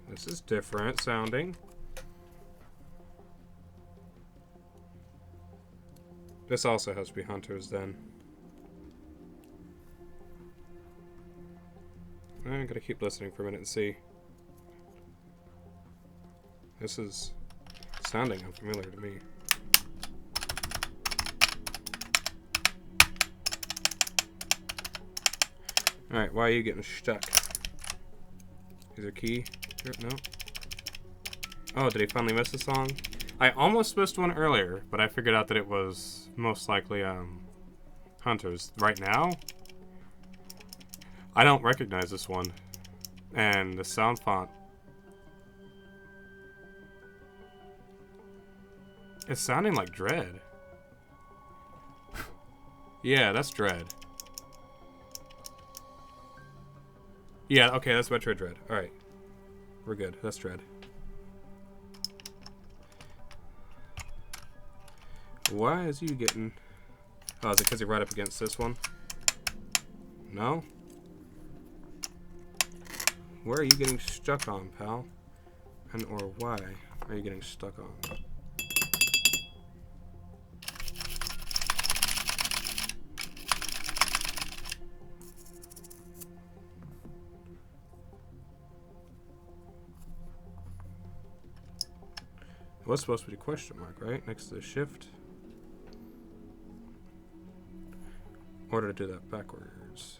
This is different sounding. This also has to be Hunters then. I'm gonna keep listening for a minute and see. This is sounding unfamiliar to me. Alright, why are you getting stuck? Is there a key? Here? No? Oh, did he finally miss a song? I almost missed one earlier, but I figured out that it was most likely Hunters. Right now, I don't recognize this one. And the sound font, it's sounding like Dread. Yeah, that's Dread. Yeah, okay, that's Metroid Dread. Alright. We're good. That's Dread. Why is you getting... Oh, is it because you're right up against this one? No? Where are you getting stuck on, pal? And or why are you getting stuck on? It was supposed to be a question mark, right? Next to the shift. In order to do that backwards.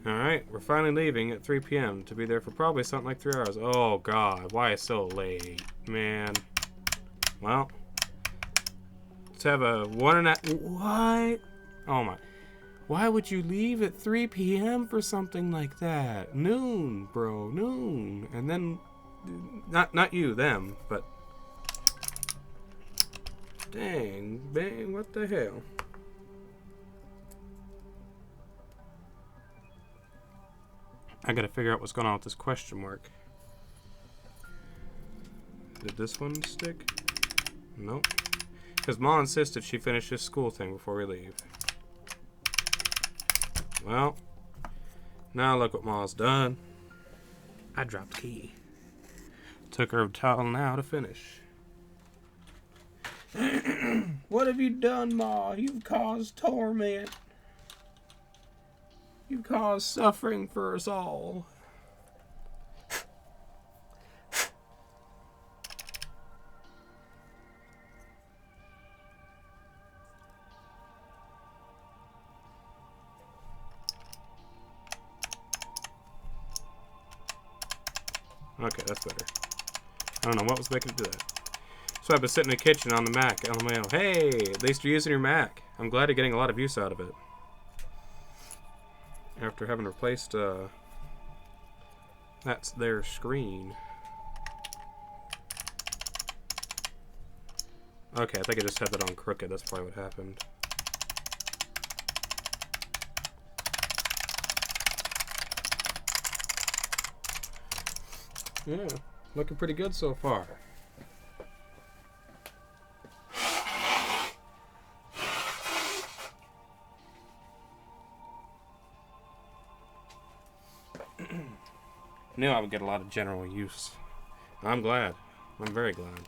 Alright, we're finally leaving at 3 p.m. to be there for probably something like 3 hours. Oh god, why so late? Man. Well. Let's have a 1.5... What? Oh my... Why would you leave at 3 p.m. for something like that? Noon, bro, noon. And then, not you, them, but... Dang, bang, what the hell? I gotta figure out what's going on with this question mark. Did this one stick? Nope. Because Ma insisted she finish this school thing before we leave. Well, now look what Ma's done. I dropped the key. Took her till now to finish. What have you done, Ma? You've caused torment. You've caused suffering for us all. Okay, that's better. I don't know what was making it do that. So I've been sitting in the kitchen on the Mac, LMAO. Hey, at least you're using your Mac. I'm glad you're getting a lot of use out of it. After having replaced, that's their screen. Okay, I think I just had that on crooked. That's probably what happened. Yeah, looking pretty good so far. Knew I would get a lot of general use. I'm glad. I'm very glad.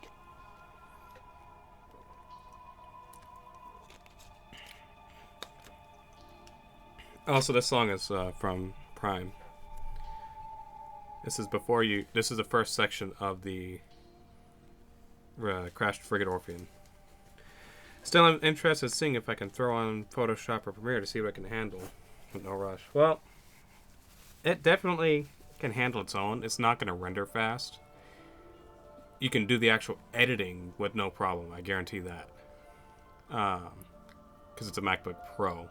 Also, this song is from Prime. This is before you. This is the first section of the Crashed Frigate Orpheum. Still, I'm interested in seeing if I can throw on Photoshop or Premiere to see what I can handle with no rush. Well, it definitely can handle its own. It's not going to render fast. You can do the actual editing with no problem. I guarantee that. Because it's a MacBook Pro.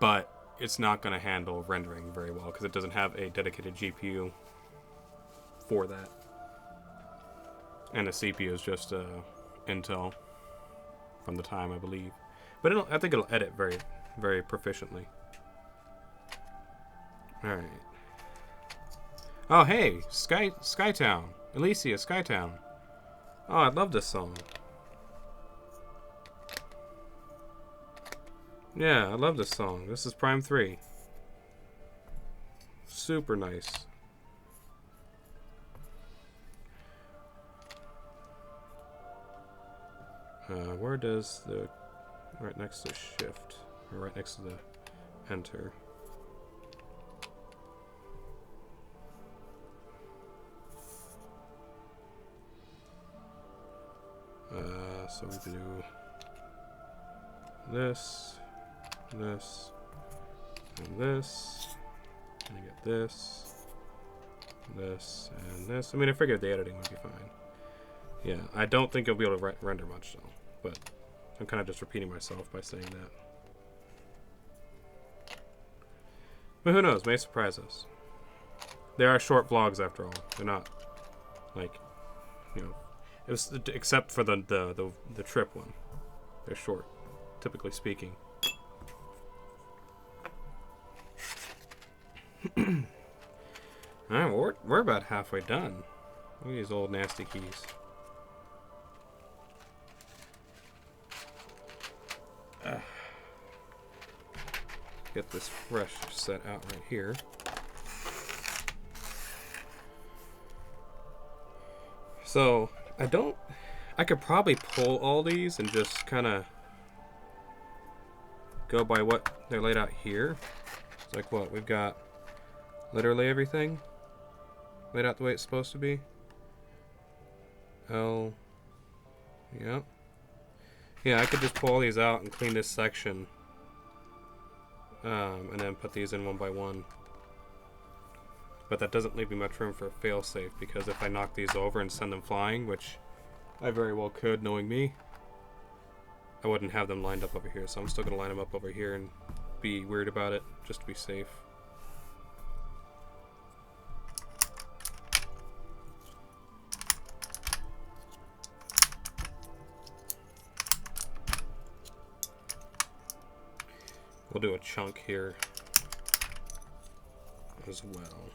But it's not going to handle rendering very well because it doesn't have a dedicated GPU for that. And the CPU is just Intel from the time, I believe. But I think it'll edit very, very proficiently. Alright. Oh, hey! Skytown. Elysia, Skytown. Oh, I love this song. Yeah, I love this song. This is Prime 3. Super nice. Where does the... Right next to shift. Or right next to the enter. So we can do this, this, and this, and I get this, this, and this. I mean, I figured the editing would be fine. Yeah, I don't think you'll be able to render much, though. But I'm kind of just repeating myself by saying that. But who knows? May surprise us. They are short vlogs after all. They're not like, it was, except for the trip one. They're short, typically speaking. Alright, we're about halfway done. Look at these old nasty keys. Get this fresh set out right here. So, I could probably pull all these and just kind of go by what they're laid out here. It's like what? We've got literally everything laid out the way it's supposed to be. L. Yep. Yeah, I could just pull all these out and clean this section. And then put these in one by one. But that doesn't leave me much room for a failsafe, because if I knock these over and send them flying, which I very well could, knowing me, I wouldn't have them lined up over here. So I'm still going to line them up over here and be weird about it, just to be safe. We'll do a chunk here as well.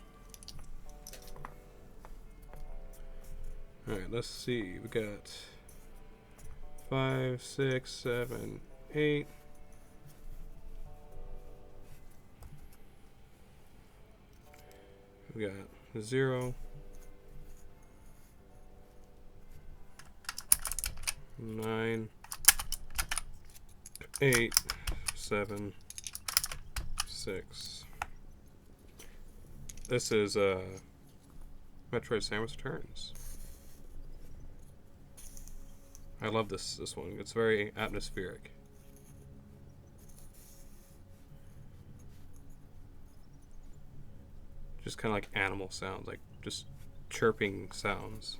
Alright, let's see. We got 5, 6, 7, 8. We got 0, 9, 8, 7, 6. This is Metroid Samus Returns. I love this one. It's very atmospheric. Just kind of like animal sounds, like just chirping sounds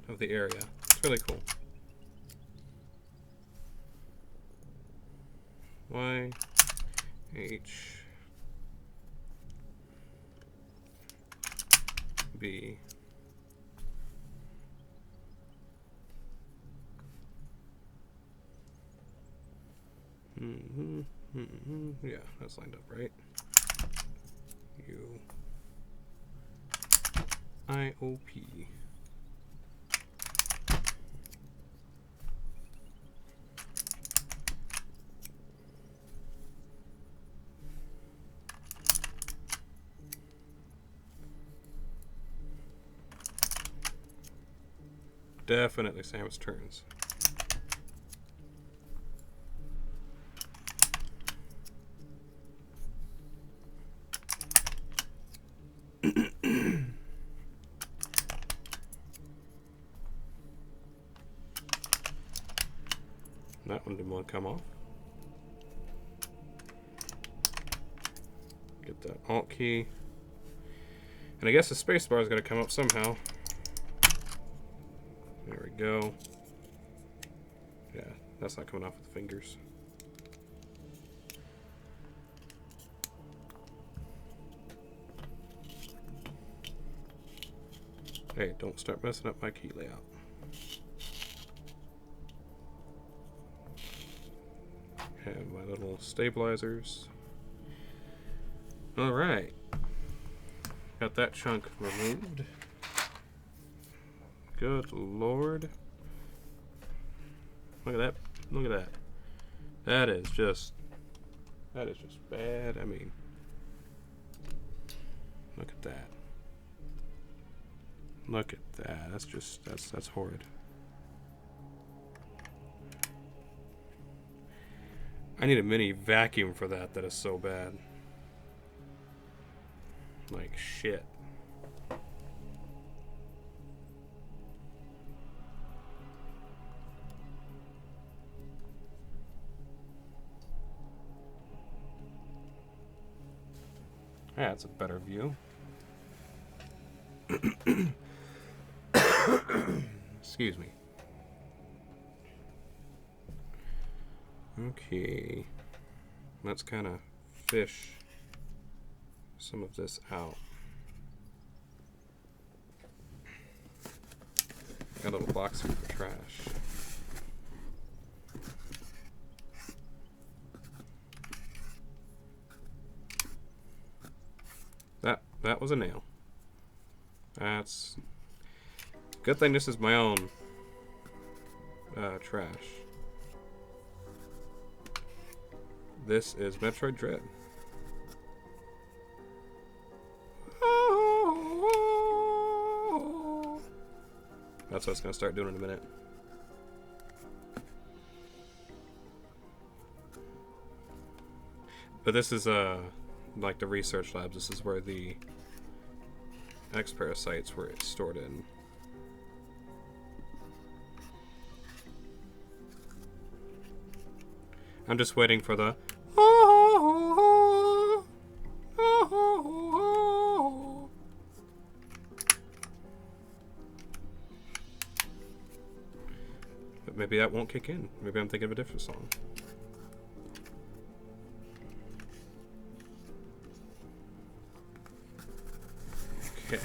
of the area. It's really cool. Y, H, B, yeah, that's lined up right. U, I, O, P. Definitely Samus Turns. That one didn't want to come off. Get that Alt key. And I guess the spacebar is going to come up somehow. There we go. Yeah, that's not coming off with the fingers. Hey, don't start messing up my key layout. And my little stabilizers. Alright. Got that chunk removed. Good lord. Look at that. Look at that. That is just bad. I mean, look at that. Look at that. That's horrid. I need a mini vacuum for that. That is so bad. Like shit. Yeah, that's a better view. Excuse me. Okay. Let's kind of fish some of this out. Got a little box here for trash. That was a nail. That's good thing this is my own trash. This is Metroid Dread. That's what it's gonna start doing in a minute. But this is like the research labs. This is where the X parasites were stored in. I'm just waiting for the but maybe that won't kick in. Maybe I'm thinking of a different song. Okay.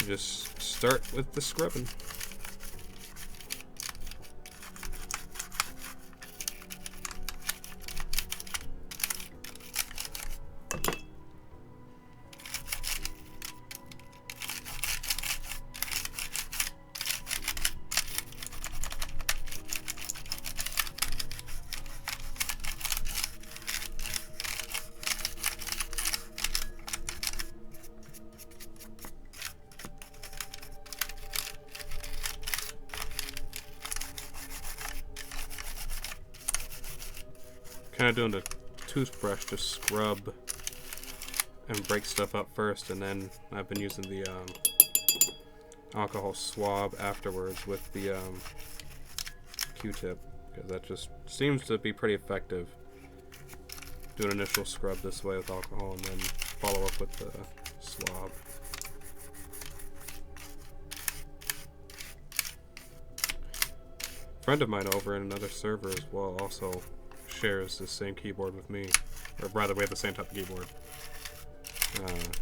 Just start with the scrubbing. Kind of doing the toothbrush to scrub and break stuff up first, and then I've been using the alcohol swab afterwards with the Q-tip, because that just seems to be pretty effective. Do an initial scrub this way with alcohol and then follow up with the swab. A friend of mine over in another server as well also shares the same keyboard with me, or rather we have the same type of keyboard.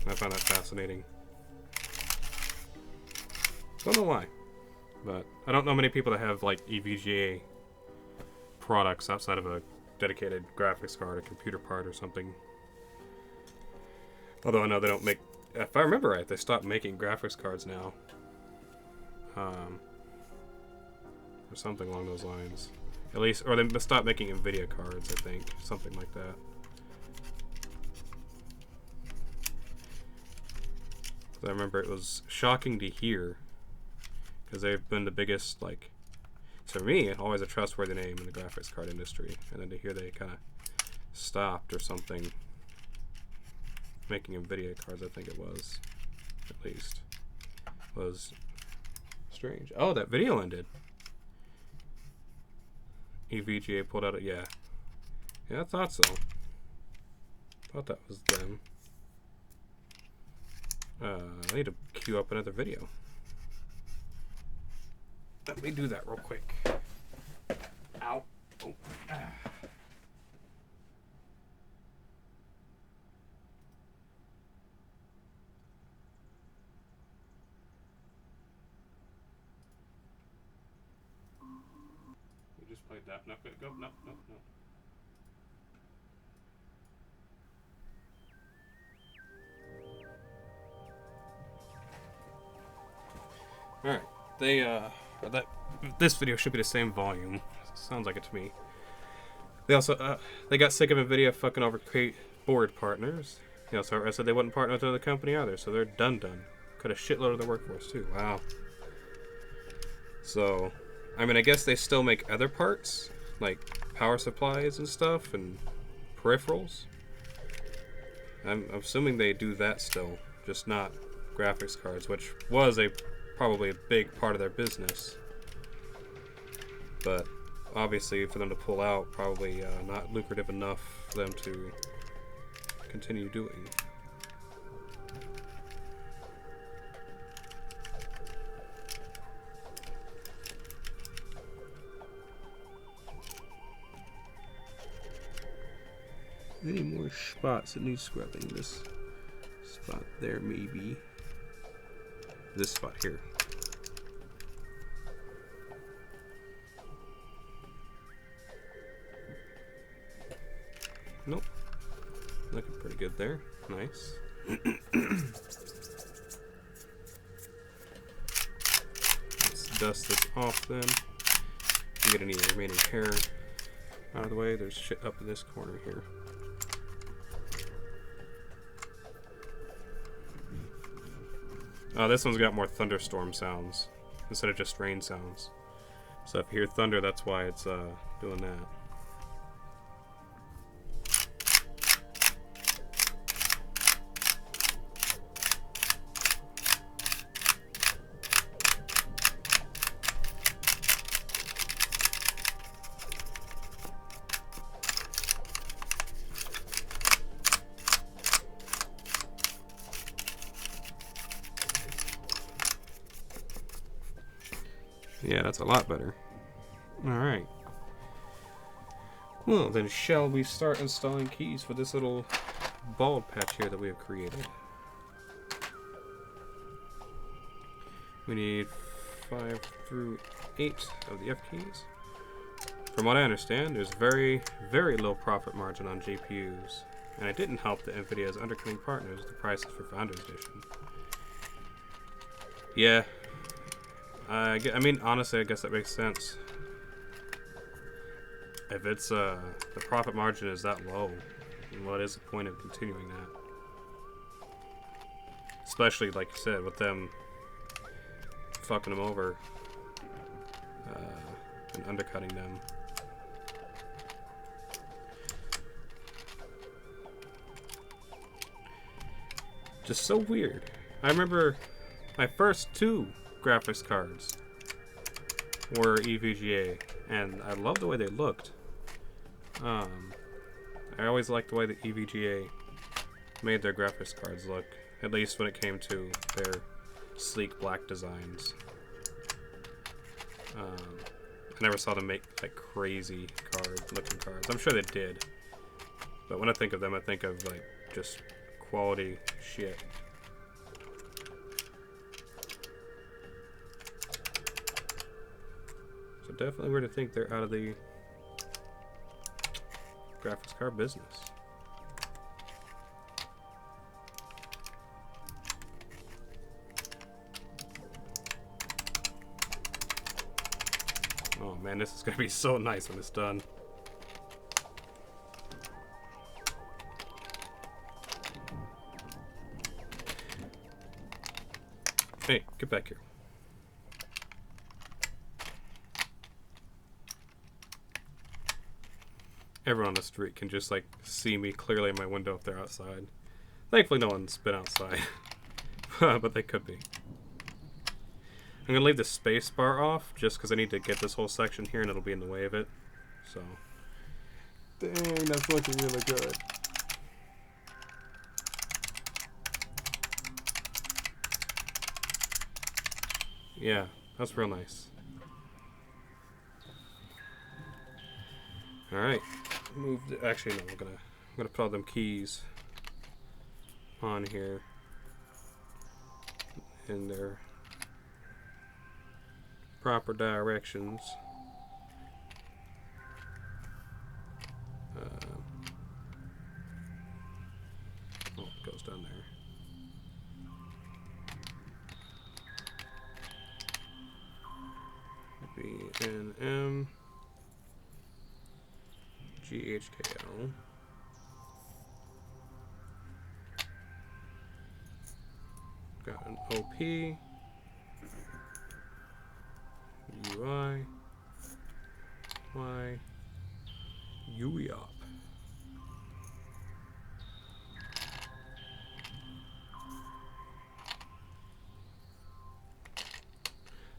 I find that fascinating. Don't know why, but I don't know many people that have like EVGA products outside of a dedicated graphics card, a computer part or something. Although I know they don't make, if I remember right, they stopped making graphics cards now. Or something along those lines. At least, or they stopped making NVIDIA cards, I think. Something like that. I remember it was shocking to hear, because they've been the biggest, like, to me, always a trustworthy name in the graphics card industry. And then to hear they kind of stopped or something making NVIDIA cards, I think it was, at least, was strange. Oh, that video ended. EVGA pulled out yeah, I thought so. Thought that was them. I need to queue up another video. Let me do that real quick. Ow. Oh. Ah. Played that. No, go. No. Alright. This video should be the same volume. Sounds like it to me. They also, they got sick of NVIDIA fucking over board partners. You know, so I said they wouldn't partner with another company either, so they're done. Cut a shitload of their workforce too. Wow. So, I mean, I guess they still make other parts, like power supplies and stuff, and peripherals. I'm assuming they do that still, just not graphics cards, which was probably a big part of their business. But obviously, for them to pull out, probably not lucrative enough for them to continue doing. Any more spots that need scrubbing? This spot there, maybe. This spot here. Nope. Looking pretty good there. Nice. Let's dust this off then. Get any remaining hair out of the way. There's shit up in this corner here. This one's got more thunderstorm sounds instead of just rain sounds. So if you hear thunder, that's why it's doing that. Yeah, that's a lot better. Alright. Well, then shall we start installing keys for this little bald patch here that we have created. We need 5 through 8 of the F keys. From what I understand, there's very, very low profit margin on GPUs. And it didn't help that NVIDIA's undercutting partners the prices for Founders Edition. Yeah. I mean, honestly, I guess that makes sense. If it's, the profit margin is that low, then what is the point of continuing that? Especially, like you said, with them fucking them over, and undercutting them. Just so weird. I remember my first 2 graphics cards were EVGA, and I loved the way they looked. I always liked the way that EVGA made their graphics cards look, at least when it came to their sleek black designs. I never saw them make like crazy looking cards. I'm sure they did, but when I think of them, I think of like just quality shit. So definitely weird to think they're out of the graphics card business. Oh man, this is gonna be so nice when it's done. Hey, get back here. Everyone on the street can just like see me clearly in my window if they're outside. Thankfully no one's been outside. But they could be. I'm gonna leave the space bar off just because I need to get this whole section here and it'll be in the way of it. So. Dang, that's looking really good. Yeah, that's real nice. Alright. Actually no, I'm gonna put all them keys on here in their proper directions. Oh, it goes down there. BNM GHKL. Got an OP, UI, Y, UEOP.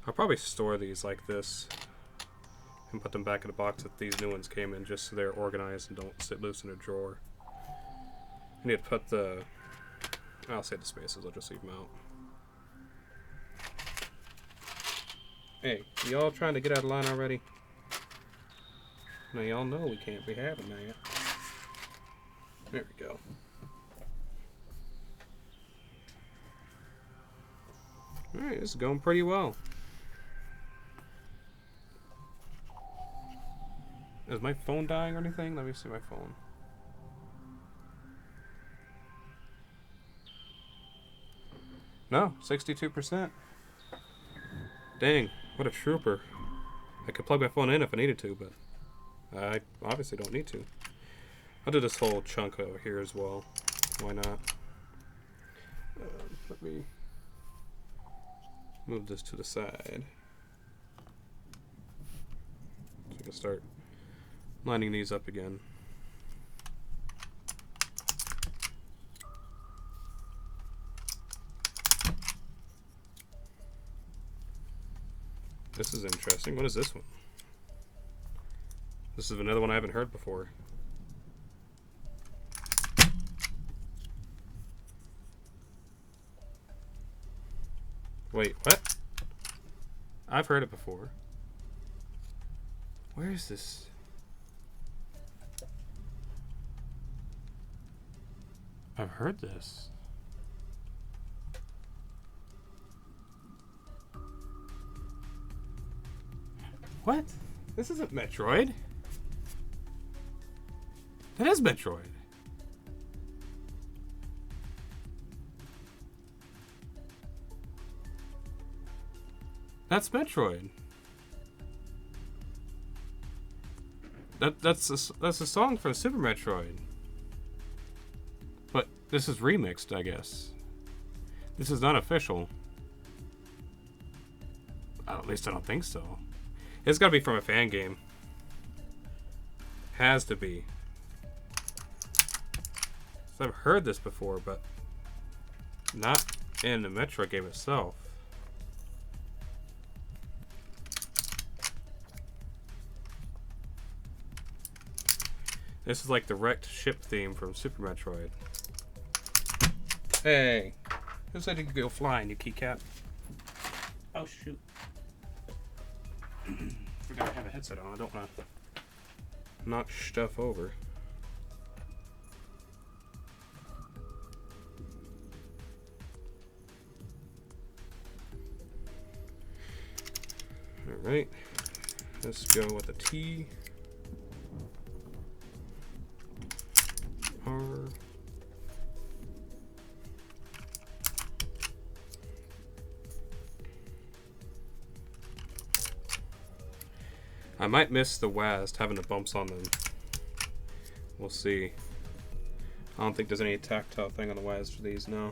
I'll probably store these like this and put them back in the box that these new ones came in, just so they're organized and don't sit loose in a drawer. I need to put the... I'll save the spaces, I'll just leave them out. Hey, y'all trying to get out of line already? Now y'all know we can't be having that. There we go. Alright, this is going pretty well. Is my phone dying or anything? Let me see my phone. No, 62%. Dang, what a trooper. I could plug my phone in if I needed to, but I obviously don't need to. I'll do this whole chunk over here as well. Why not? Let me move this to the side. So I can start lining these up again. This is interesting. What is this one? This is another one I haven't heard before. Wait, what? I've heard it before. Where is this? I've heard this. What? This isn't Metroid. That is Metroid. That's Metroid. That's a song from Super Metroid. But this is remixed, I guess. This is not official. At least I don't think so. It's gotta be from a fan game. Has to be. So I've heard this before, but not in the Metroid game itself. This is like the wrecked ship theme from Super Metroid. Hey, who said you could go flying, you keycat? Oh shoot. Forgot I have a headset on. I don't want to knock stuff over. Alright. Let's go with a T. R. I might miss the WASD having the bumps on them. We'll see. I don't think there's any tactile thing on the WASD for these, no.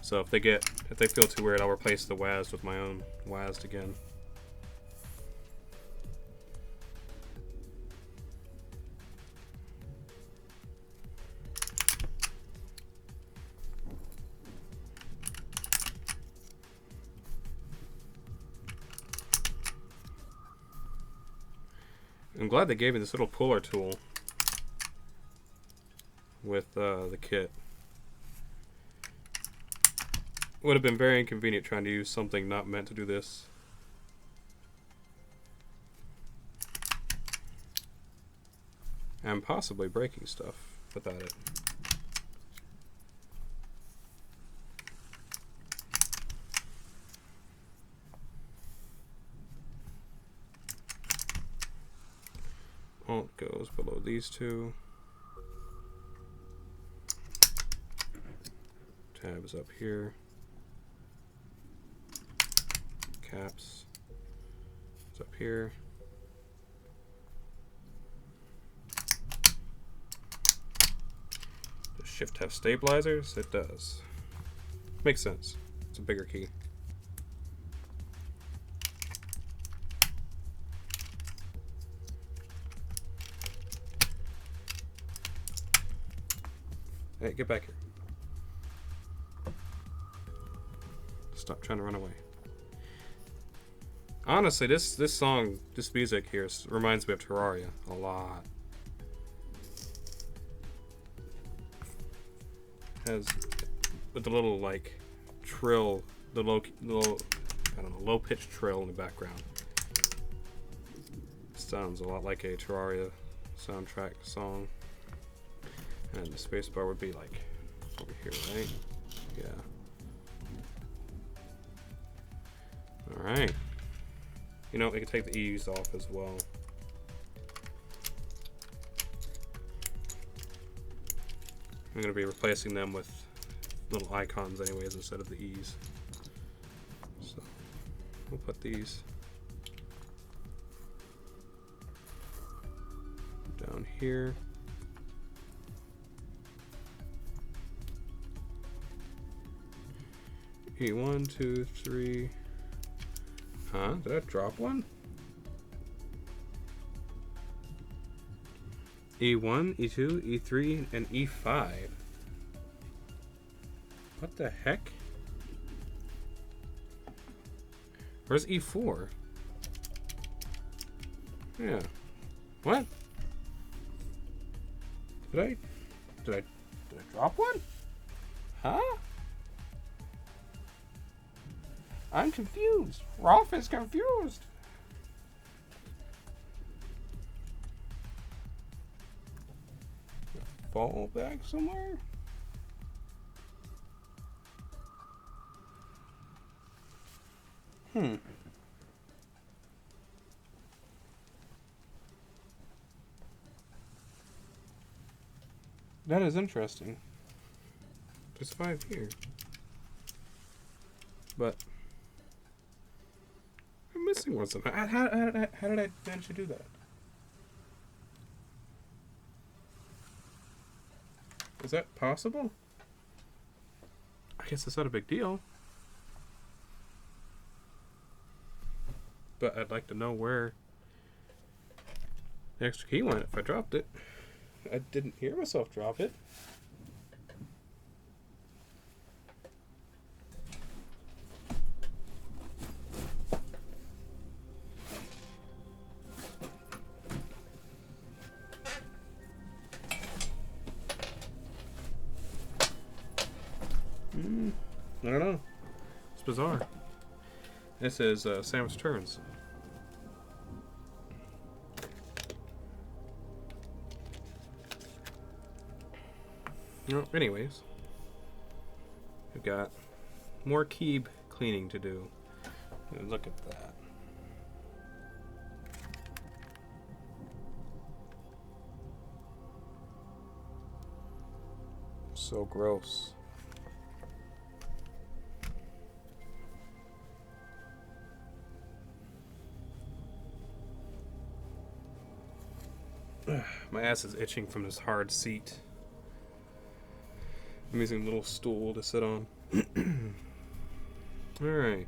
So if they feel too weird, I'll replace the WASD with my own WASD again. I'm glad they gave me this little puller tool with the kit. Would have been very inconvenient trying to use something not meant to do this. And possibly breaking stuff without it. Alt goes below these two. Tab is up here. Caps is up here. Does Shift have stabilizers? It does. Makes sense. It's a bigger key. Hey, get back here. Stop trying to run away. Honestly, this song, this music here reminds me of Terraria a lot. Has with the little like trill, the low I don't know, low pitched trill in the background. Sounds a lot like a Terraria soundtrack song. And the spacebar would be like over here, right? Yeah. Alright. You know, we can take the E's off as well. I'm going to be replacing them with little icons anyways instead of the E's. So we'll put these down here. E1, 2, 3. Huh? Did I drop one? E1, E2, E3, and E5. What the heck? Where's E4? Yeah. What? Did I drop one? Huh? I'm confused. Rolf is confused. Fall back somewhere? That is interesting. There's 5 here. But I'm missing one somehow. How did I manage to do that? Is that possible? I guess it's not a big deal. But I'd like to know where the extra key went if I dropped it. I didn't hear myself drop it. I don't know. It's bizarre. This is Samus Turns. Well, anyways, we've got more key cleaning to do. And look at that. So gross. My ass is itching from this hard seat. I'm using a little stool to sit on. Alright.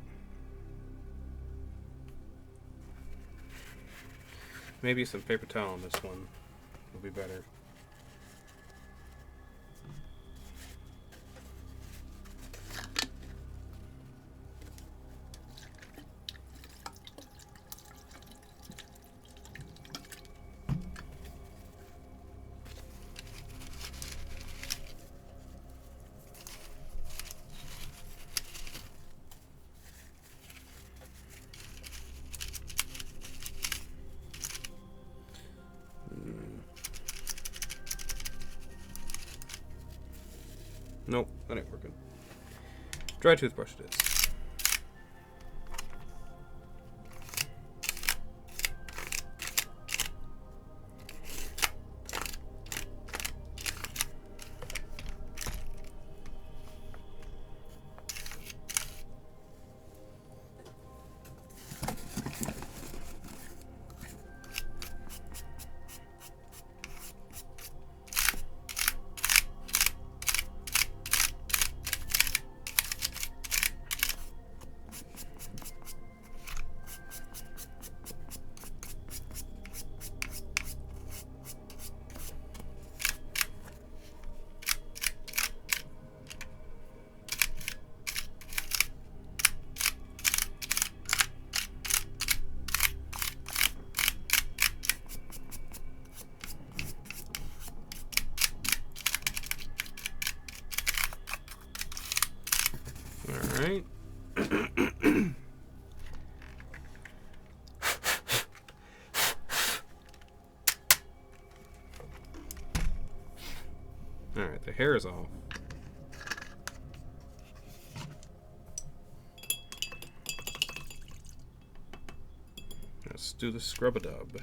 Maybe some paper towel on this one will be better. Nope, that ain't working. Dry toothbrush it is. hairs off. Let's do the scrub-a-dub.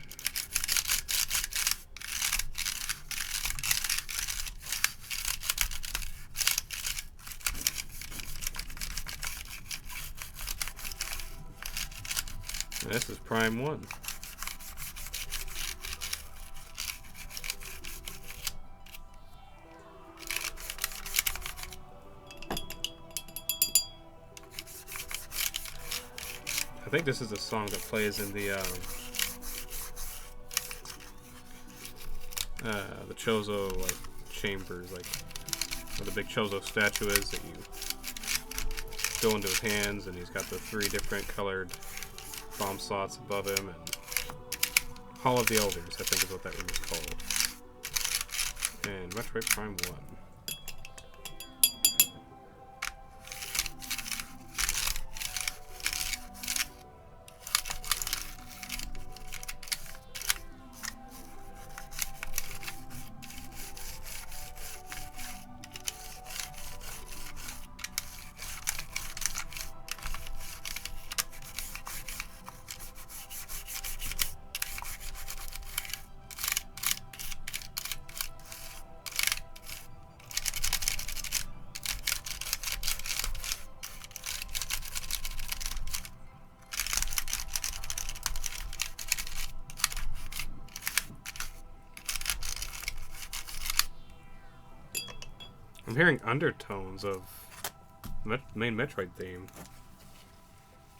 This is Prime 1. I think this is the song that plays in the Chozo like chambers, like where the big Chozo statue is that you go into his hands, and he's got the 3 different colored bomb slots above him, and Hall of the Elders, I think is what that room is called. And Metroid Prime 1. I'm hearing undertones of main Metroid theme.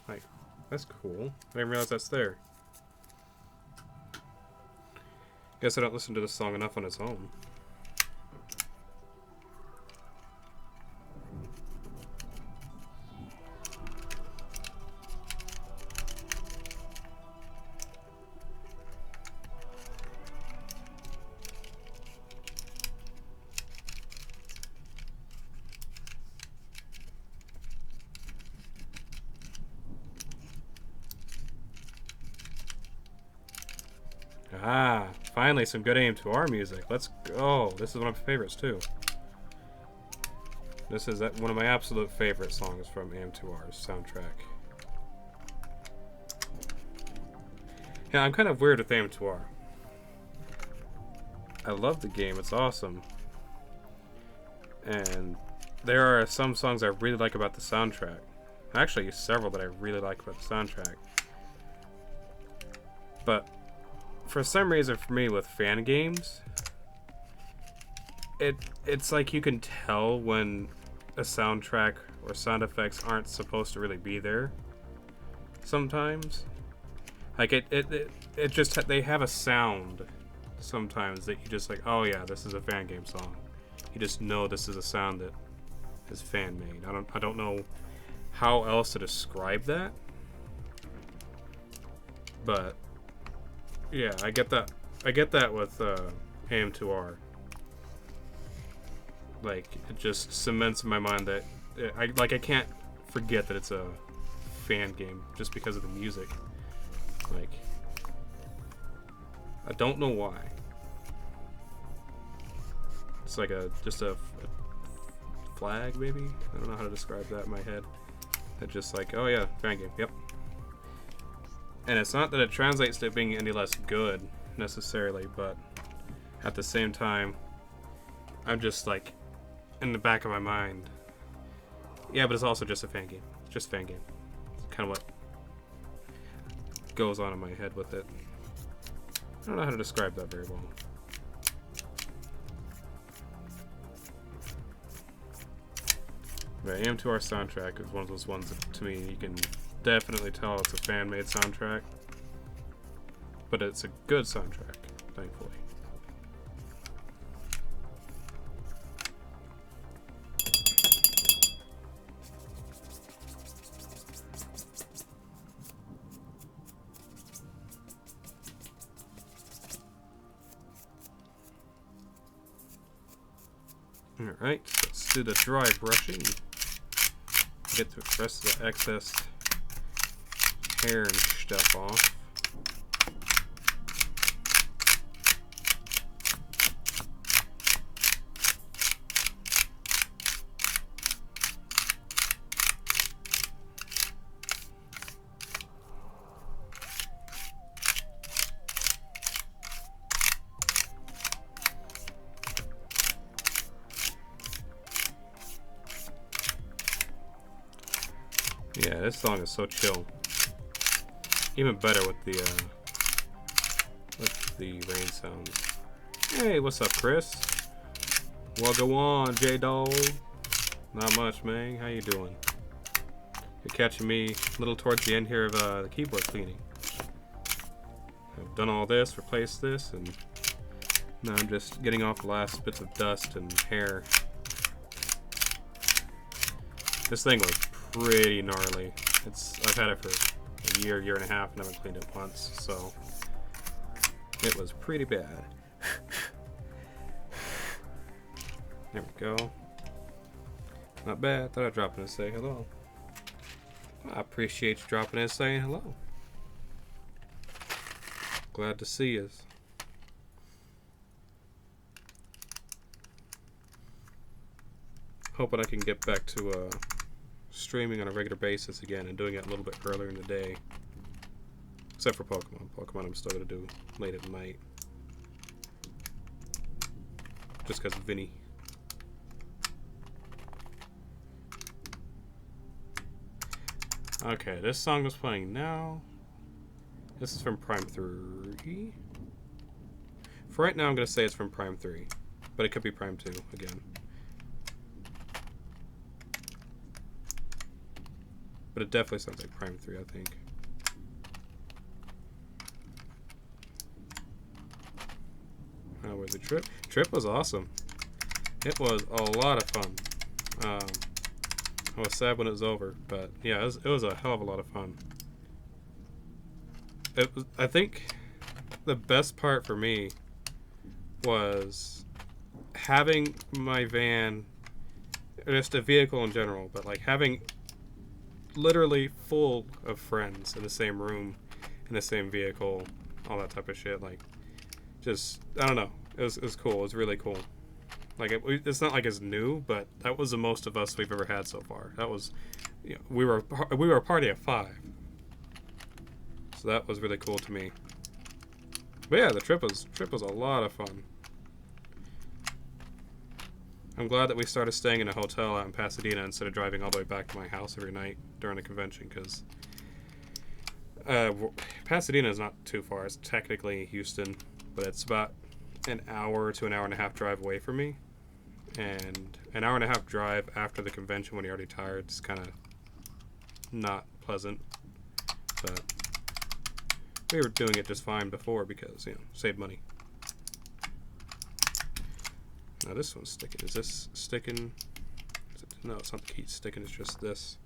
Like, that's cool. I didn't realize that's there. Guess I don't listen to this song enough on its own. Ah, finally some good AM2R music. Let's go. This is one of my favorites too. This is one of my absolute favorite songs from AM2R's soundtrack. Yeah, I'm kind of weird with AM2R. I love the game. It's awesome. And there are some songs I really like about the soundtrack. Actually, several that I really like about the soundtrack. But for some reason, for me, with fan games, it's like you can tell when a soundtrack or sound effects aren't supposed to really be there. Sometimes, like it just they have a sound. Sometimes that you just like, oh yeah, this is a fan game song. You just know this is a sound that is fan made. I don't know how else to describe that, but yeah, I get that. I get that with AM2R. Like, it just cements in my mind that I can't forget that it's a fan game just because of the music. Like, I don't know why. It's like just a flag, maybe? I don't know how to describe that in my head. It's just like, oh yeah, fan game, yep. And it's not that it translates to being any less good, necessarily, but at the same time, I'm just like, in the back of my mind, yeah, but it's also just a fan game. It's just a fan game. It's kind of what goes on in my head with it. I don't know how to describe that very well. The AM2R soundtrack is one of those ones that, to me, you can definitely tell it's a fan-made soundtrack, but it's a good soundtrack, thankfully. Alright, so let's do the dry brushing. Get the rest of the excess hair and stuff off. this song is so chill. Even better with the rain sounds. Hey, what's up, Chris? Well, go on, J-Dog. Not much, man. How you doing? You're catching me a little towards the end here of the keyboard cleaning. I've done all this, replaced this, and now I'm just getting off the last bits of dust and hair. This thing was pretty gnarly. I've had it for a year and a half, and I haven't cleaned it once, so it was pretty bad. There we go. Not bad. Thought I'd drop in and say hello. I appreciate you dropping in and saying hello. Glad to see you. Hoping I can get back to streaming on a regular basis again and doing it a little bit earlier in the day. Except for Pokemon. Pokemon I'm still going to do late at night. Just because of Vinny. Okay, this song was playing now. This is from Prime 3. For right now, I'm going to say it's from Prime 3. But it could be Prime 2 again. But it definitely sounds like Prime 3, I think. How was the trip? Trip was awesome. It was a lot of fun. I was sad when it was over, but yeah, it was a hell of a lot of fun. I think the best part for me was having my van, just a vehicle in general, but like having literally full of friends in the same room, in the same vehicle, all that type of shit. Like, just, I don't know. It was cool. It was really cool. Like, it's not like it's new, but that was the most of us we've ever had so far. That was, you know, we were a party of 5. So that was really cool to me. But yeah, the trip was a lot of fun. I'm glad that we started staying in a hotel out in Pasadena instead of driving all the way back to my house every night during the convention, because Pasadena is not too far. It's technically Houston, but it's about an hour to an hour and a half drive away from me. And an hour and a half drive after the convention when you're already tired is kind of not pleasant. But we were doing it just fine before because, you know, save money. Now this one's sticking. Is this sticking? No, it's not the key sticking. It's just this.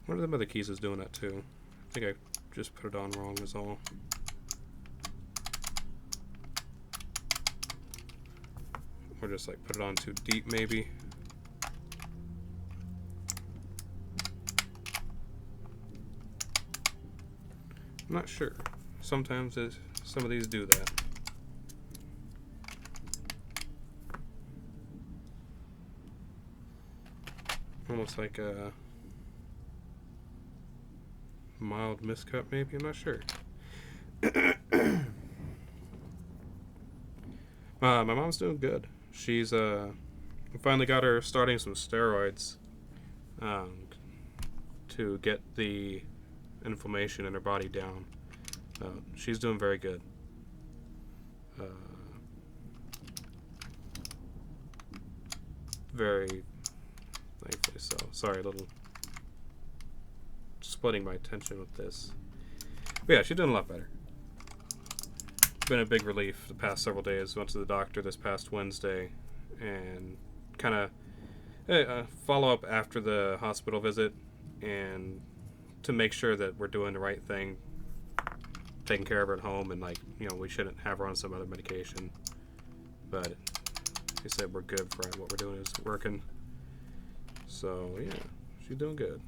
One of them other keys is doing that too. I think I just put it on wrong is all. Or just like put it on too deep maybe. I'm not sure. Sometimes some of these do that. Almost like a mild miscut maybe, I'm not sure. My mom's doing good. She's we finally got her starting some steroids to get the inflammation in her body down. She's doing very good. Very thankfully so. Sorry, a little splitting my attention with this. But yeah, she's doing a lot better. Been a big relief the past several days. Went to the doctor this past Wednesday and kind of follow up after the hospital visit and to make sure that we're doing the right thing, taking care of her at home, and like, you know, we shouldn't have her on some other medication. But he said we're good for what we're doing is working. So yeah, she's doing good.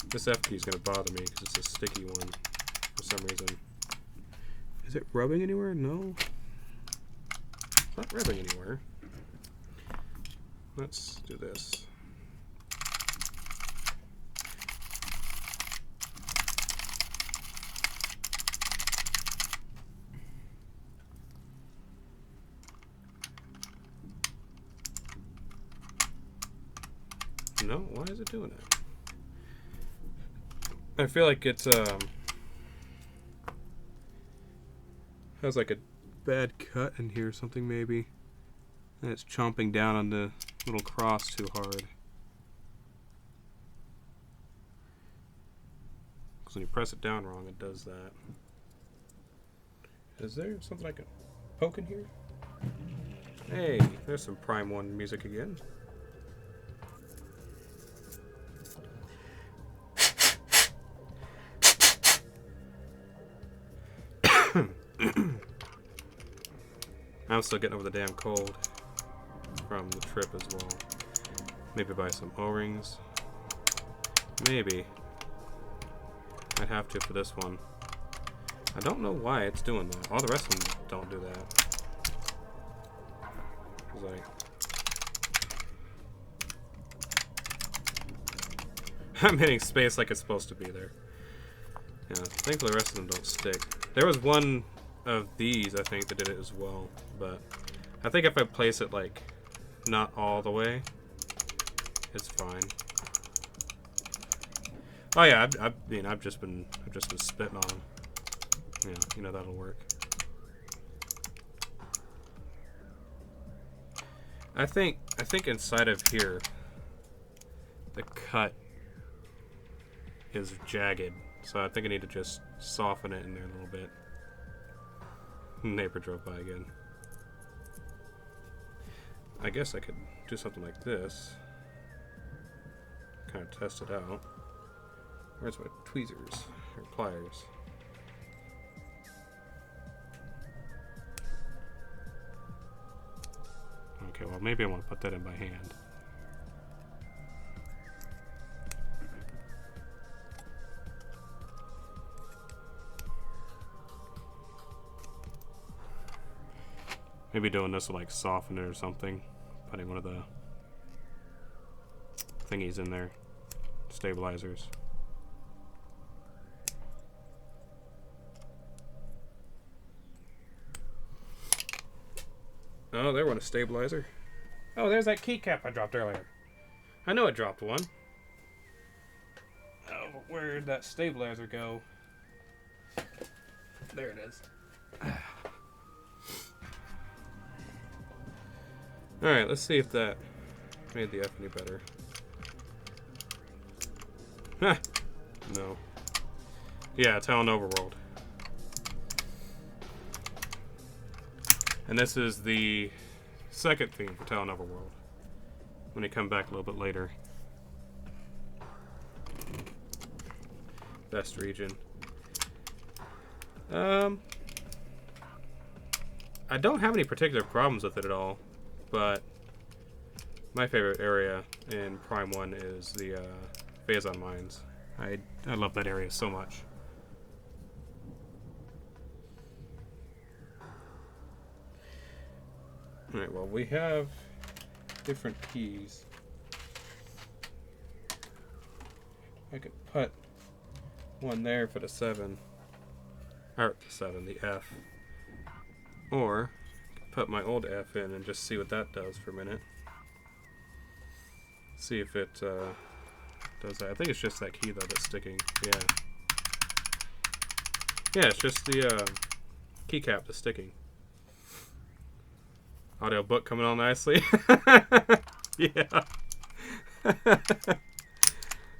This F key is going to bother me because it's a sticky one for some reason. Is it rubbing anywhere? No. It's not rubbing anywhere. Let's do this. No, why is it doing that? I feel like it's has like a bad cut in here or something maybe. And it's chomping down on the little cross too hard. Because when you press it down wrong, it does that. Is there something I can poke in here? Hey, there's some Prime 1 music again. I'm still getting over the damn cold from the trip as well. Maybe buy some O-rings. Maybe. I'd have to for this one. I don't know why it's doing that. All the rest of them don't do that. It's like... I'm hitting space like it's supposed to be there. Yeah, thankfully the rest of them don't stick. There was one of these, I think, that did it as well. But I think if I place it, like, not all the way, it's fine. Oh yeah, I've just been spitting on them. Yeah, you know that'll work. I think inside of here, the cut is jagged, so I think I need to just soften it in there a little bit. Neighbor drove by again. I guess I could do something like this. Kind of test it out. Where's my tweezers or pliers? Okay, well maybe I want to put that in by hand. Maybe doing this will like soften it or something. Putting one of the thingies in there. Stabilizers. Oh, there went a stabilizer. Oh, there's that keycap I dropped earlier. I know I dropped one. Oh, but where'd that stabilizer go? There it is. Alright, let's see if that made the F any better. Huh. No. Yeah, Talon Overworld. And this is the second theme for Talon Overworld. When you come back a little bit later. Best region. I don't have any particular problems with it at all. But my favorite area in Prime 1 is the Phazon Mines. I love that area so much. Alright, well we have different keys. I could put one there for the 7. Or the 7, the F. Or put my old F in and just see what that does for a minute. See if it does that. I think it's just that key though that's sticking. Yeah. Yeah, it's just the keycap that's sticking. Audio book coming on nicely. Yeah.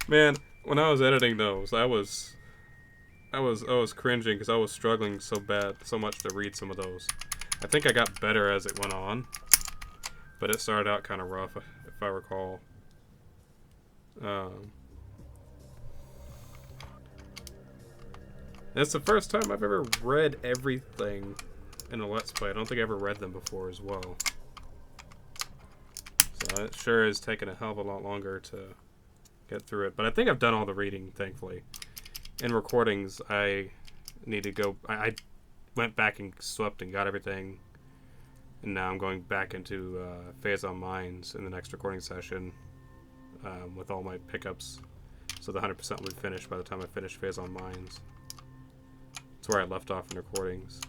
Man, when I was editing those, I was cringing because I was struggling so much to read some of those. I think I got better as it went on, but it started out kind of rough, if I recall. It's the first time I've ever read everything in a Let's Play. I don't think I ever read them before as well. So it sure is taking a hell of a lot longer to get through it. But I think I've done all the reading, thankfully. In recordings, I need to go... I went back and swept and got everything And now I'm going back into Phase on Mines in the next recording session with all my pickups. So the 100% will be finished by the time I finish Phase on Mines. That's where I left off in recordings.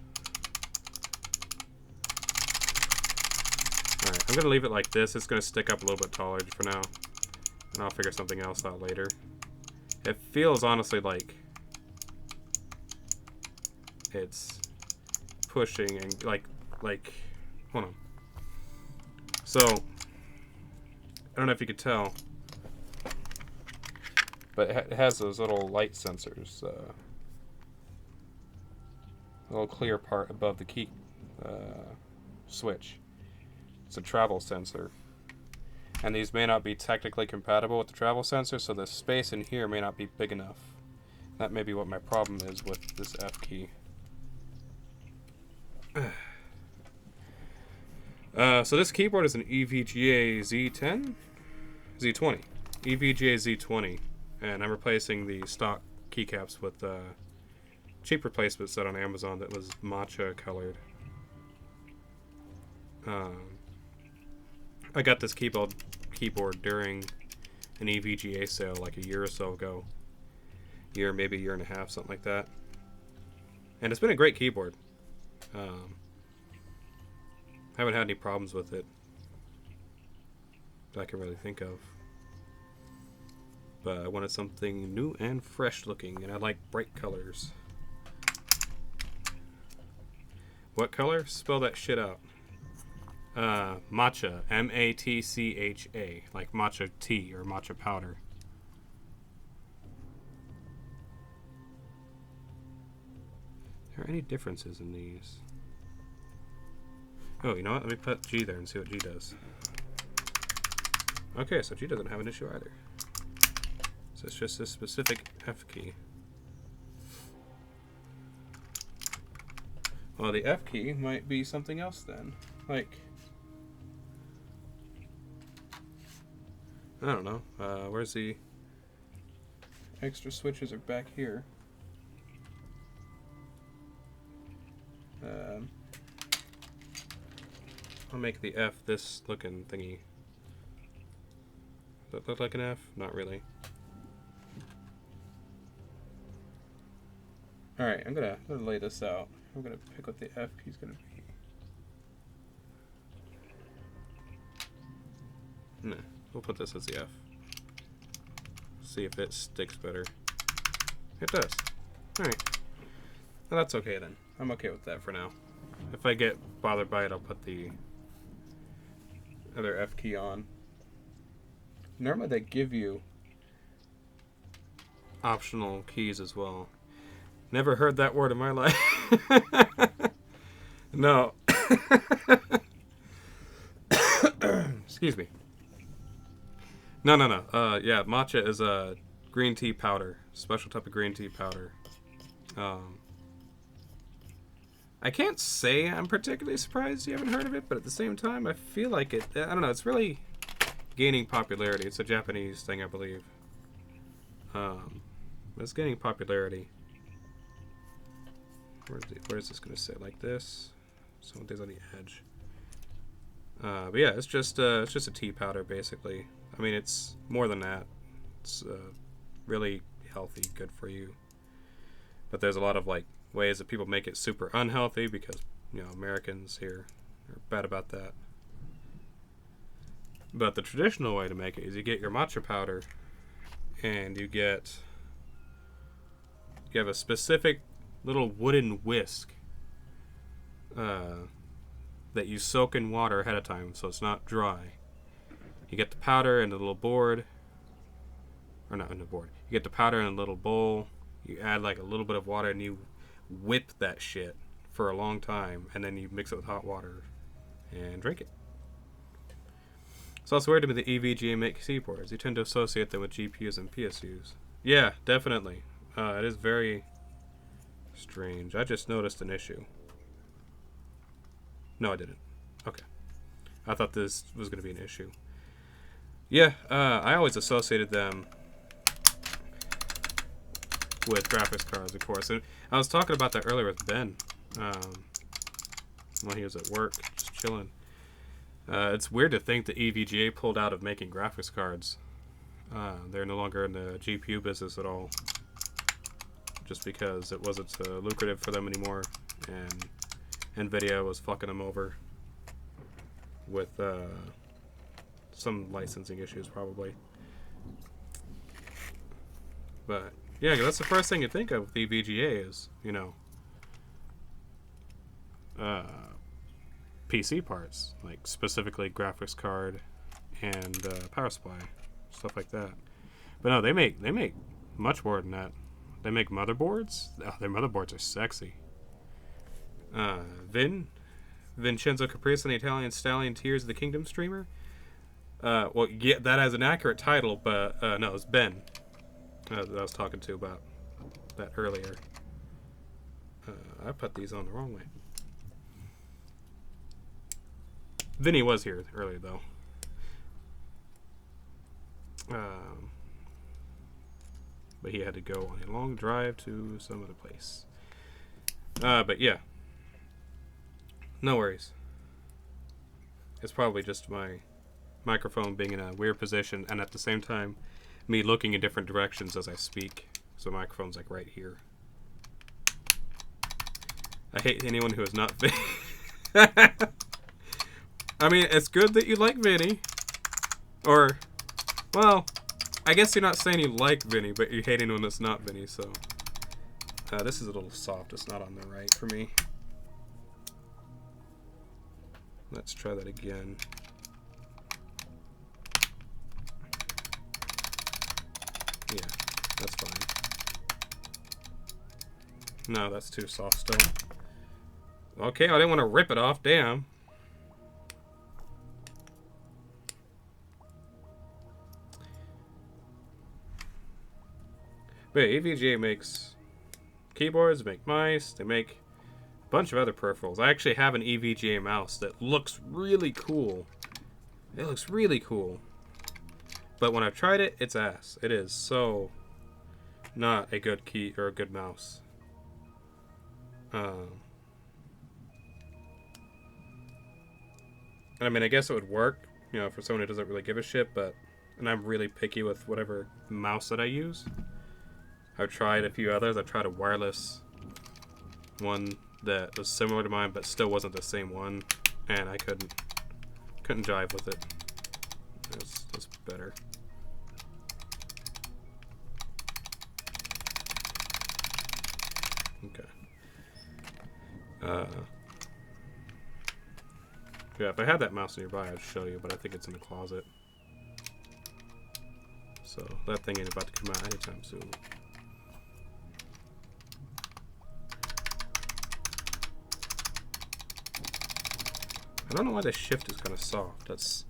Alright, I'm going to leave it like this. It's going to stick up a little bit taller for now. And I'll figure something else out later. It feels honestly like it's pushing and like hold on. So I don't know if you could tell, but it has those little light sensors, a little clear part above the key switch. It's a travel sensor, and these may not be technically compatible with the travel sensor, so the space in here may not be big enough. That may be what my problem is with this F key. So this keyboard is an EVGA Z10? Z20. EVGA Z20. And I'm replacing the stock keycaps with cheap replacement set on Amazon that was matcha colored. I got this keyboard during an EVGA sale like a year or so ago. Maybe a year and a half, something like that. And it's been a great keyboard. Haven't had any problems with it that I can really think of. But I wanted something new and fresh looking, and I like bright colors. What color? Spell that shit out. Matcha. M-A-T-C-H-A. Like matcha tea or matcha powder. Are there any differences in these? Oh, you know what? Let me put G there and see what G does. Okay, so G doesn't have an issue either. So it's just this specific F key. Well, the F key might be something else then. Like, I don't know. Where's the extra switches are back here. I'll make the F this looking thingy. Does that look like an F? Not really. Alright, I'm gonna lay this out. I'm gonna pick what the F key's gonna be. Nah, we'll put this as the F. See if it sticks better. It does. Alright. Well, that's okay then. I'm okay with that for now. If I get bothered by it, I'll put the other F key on. Normally they give you optional keys as well. Never heard that word in my life. No. Excuse me. No. Yeah, matcha is a green tea powder. Special type of green tea powder. I can't say I'm particularly surprised you haven't heard of it, but at the same time, I feel like it... I don't know, it's really gaining popularity. It's a Japanese thing, I believe. It's gaining popularity. Where's this going to sit? Like this? Something's on the edge. But yeah, it's just a tea powder, basically. I mean, it's more than that. It's really healthy, good for you. But there's a lot of, like, ways that people make it super unhealthy because, you know, Americans here are bad about that. But the traditional way to make it is you get your matcha powder and you have a specific little wooden whisk that you soak in water ahead of time so it's not dry. You get the powder in a little board, or not in a board. You get the powder in a little bowl. You add like a little bit of water and you whip that shit for a long time, and then you mix it with hot water and drink it. So it's weird to me the EVGA make keyboards. You tend to associate them with GPUs and PSUs. Yeah, definitely. It is very strange. I just noticed an issue. No, I didn't. Okay. I thought this was going to be an issue. Yeah, I always associated them with graphics cards, of course. And I was talking about that earlier with Ben when he was at work, just chilling. It's weird to think that EVGA pulled out of making graphics cards. They're no longer in the GPU business at all, just because it wasn't lucrative for them anymore, and NVIDIA was fucking them over with some licensing issues probably. But yeah, that's the first thing you think of with EVGA is, you know, PC parts, like specifically graphics card and power supply, stuff like that. But no, they make much more than that. They make motherboards. Oh, their motherboards are sexy. Vincenzo Caprice, an Italian stallion, Tears of the Kingdom streamer. Well, yeah, that has an accurate title, but no, it's Ben that I was talking to about that earlier. I put these on the wrong way. Vinny was here earlier, though. But he had to go on a long drive to some other place. But yeah. No worries. It's probably just my microphone being in a weird position, and at the same time, me looking in different directions as I speak. So the microphone's like right here. I hate anyone who is not Vinny. I mean, it's good that you like Vinny. Or, well, I guess you're not saying you like Vinny, but you hate anyone that's not Vinny, so. This is a little soft. It's not on the right for me. Let's try that again. Yeah, that's fine. No, that's too soft still. Okay, I didn't want to rip it off. Damn. But yeah, EVGA makes keyboards, make mice, they make a bunch of other peripherals. I actually have an EVGA mouse that looks really cool. It looks really cool. But when I've tried it, it's ass. It is so not a good key or a good mouse. And I mean, I guess it would work, you know, for someone who doesn't really give a shit, but, and I'm really picky with whatever mouse that I use. I've tried a few others. I've tried a wireless one that was similar to mine, but still wasn't the same one, and I couldn't jive with it. That's better. Okay. Yeah, if I had that mouse nearby, I'd show you, but I think it's in the closet. So that thing ain't about to come out anytime soon. I don't know why the shift is kind of soft. That's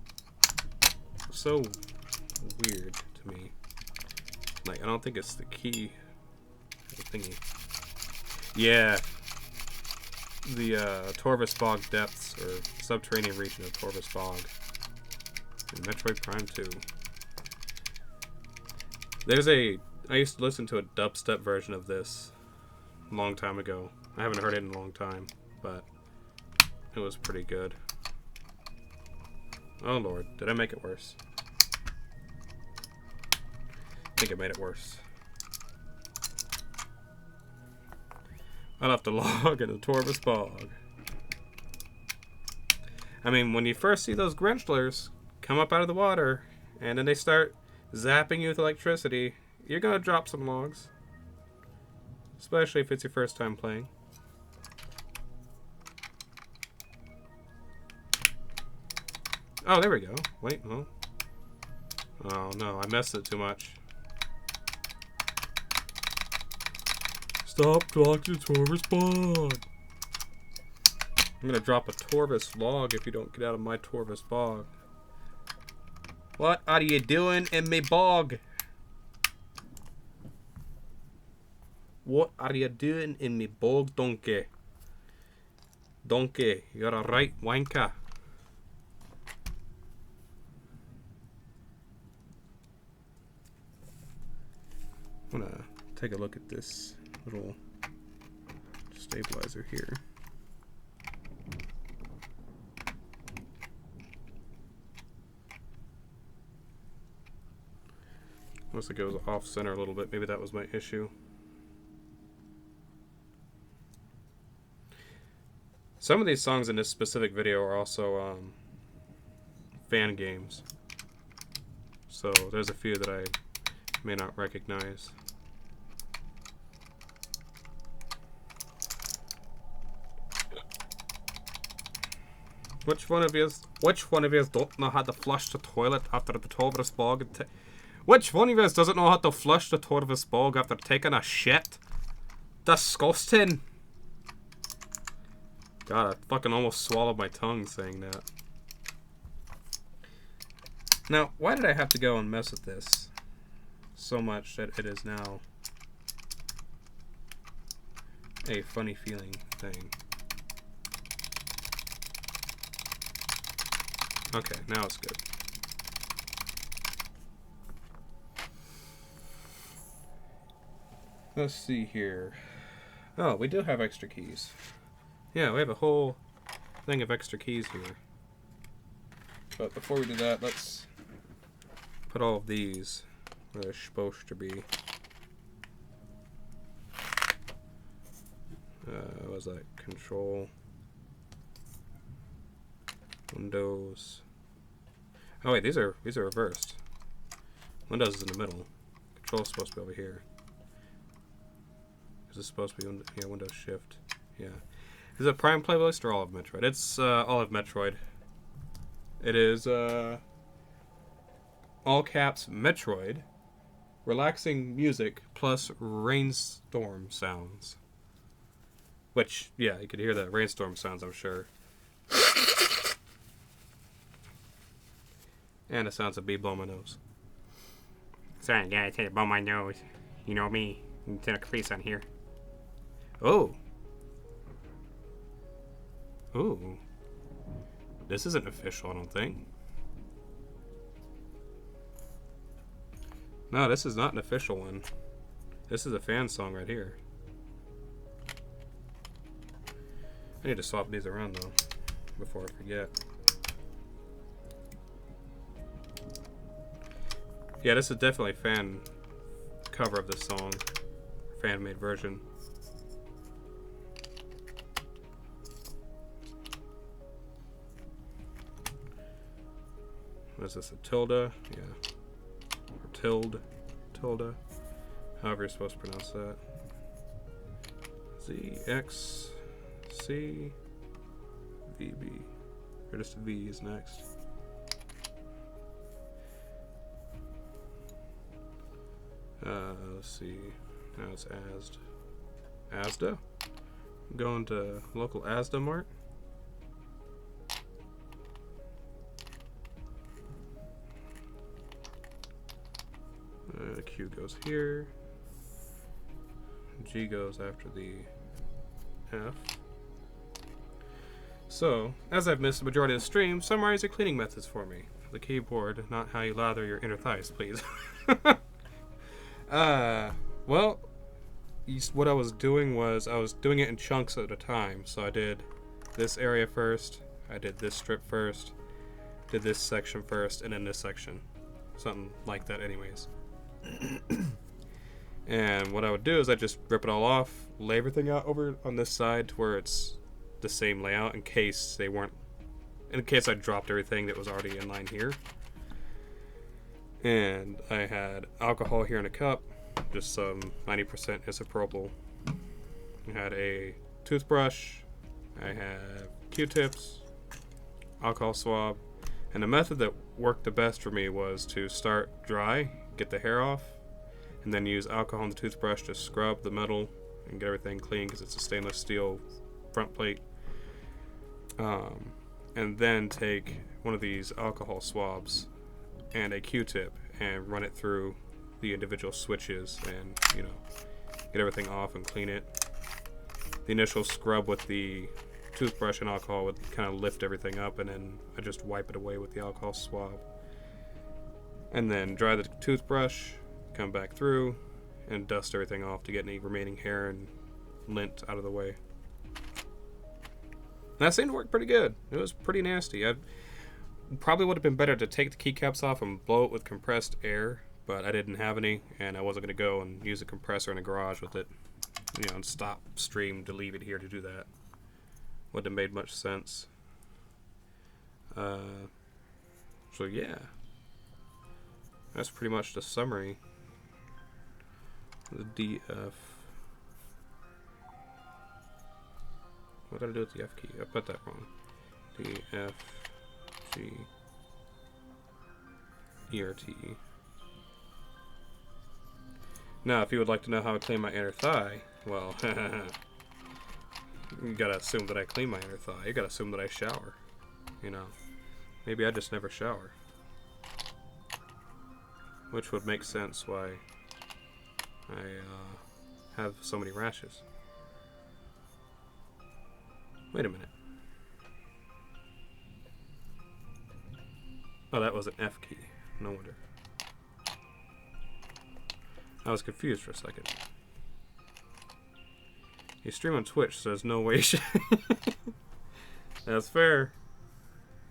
so weird to me. Like, I don't think it's the key. The thingy. Yeah. The Torvus Bog depths, or subterranean region of Torvus Bog. In Metroid Prime 2. I used to listen to a dubstep version of this a long time ago. I haven't heard it in a long time, but it was pretty good. Oh lord, did I make it worse? I think I made it worse. I'll have to log in the Torvus Bog. I mean, when you first see those Grinchlers come up out of the water, and then they start zapping you with electricity, you're gonna drop some logs. Especially if it's your first time playing. Oh, there we go. Wait, no. Oh no, I messed it too much. Stop talking to Torvus Bog. I'm gonna drop a Torvus log if you don't get out of my Torvus Bog. What are you doing in me bog? What are you doing in me bog, donkey? Donkey, you're a right wanker. I'm gonna take a look at this little stabilizer here. Unless it goes off center a little bit. Maybe that was my issue. Some of these songs in this specific video are also fan games. So there's a few that I may not recognize. Which one of you don't know how to flush the toilet after the toilet's bog? Which one of you doesn't know how to flush the toilet's bog after taking a shit? Disgusting. God, I fucking almost swallowed my tongue saying that. Now, why did I have to go and mess with this so much that it is now a funny feeling thing? Okay, now it's good. Let's see here. Oh, we do have extra keys. Yeah, we have a whole thing of extra keys here. But before we do that, let's put all of these where they're supposed to be. What was that? Control. Windows. Oh wait, these are reversed. Windows is in the middle. Control is supposed to be over here. Is this supposed to be Windows Shift? Yeah. Is it Prime Playlist or all of Metroid? It's all of Metroid. It is all caps Metroid, relaxing music plus rainstorm sounds. Which, yeah, you could hear the rainstorm sounds, I'm sure. And the sounds of bee blowing my nose. Sorry, guys, I had to blow my nose. You know me. You can take a face on here. Oh. Ooh. This isn't official, I don't think. No, this is not an official one. This is a fan song right here. I need to swap these around, though, before I forget. Yeah, this is definitely a fan cover of this song. Fan-made version. What is this, a tilde? Yeah. Or tilde. However you're supposed to pronounce that. Z, X, C, V, B. Or just V is next. Let's see. Now it's ASD. ASDA? I'm going to local ASDA Mart. Q goes here. G goes after the F. So, as I've missed the majority of the stream, summarize your cleaning methods for me. The keyboard, not how you lather your inner thighs, please. Well, what I was doing was I was doing it in chunks at a time. So I did this area first, I did this strip first, did this section first, and then this section. Something like that anyways. And what I would do is I just rip it all off, lay everything out over on this side to where it's the same layout in case I dropped everything that was already in line here. And I had alcohol here in a cup, just some 90% isopropyl. I had a toothbrush, I have Q-tips, alcohol swab, and the method that worked the best for me was to start dry, get the hair off, and then use alcohol on the toothbrush to scrub the metal and get everything clean because it's a stainless steel front plate. And then take one of these alcohol swabs and a Q-tip and run it through the individual switches and, get everything off and clean it. The initial scrub with the toothbrush and alcohol would kind of lift everything up, and then I just wipe it away with the alcohol swab. And then dry the toothbrush, come back through, and dust everything off to get any remaining hair and lint out of the way. That seemed to work pretty good. It was pretty nasty. I probably would have been better to take the keycaps off and blow it with compressed air, but I didn't have any, and I wasn't going to go and use a compressor in a garage with it, and stop stream to leave it here to do that. Wouldn't have made much sense. So yeah, that's pretty much the summary. The DF. What did I do with the F key? I put that wrong. D, F, G, E, R, T, E. Now, if you would like to know how I clean my inner thigh, well, you gotta assume that I clean my inner thigh. You gotta assume that I shower. Maybe I just never shower. Which would make sense why I have so many rashes. Wait a minute. Oh, that was an F key. No wonder. I was confused for a second. You stream on Twitch, so there's no way. That's fair.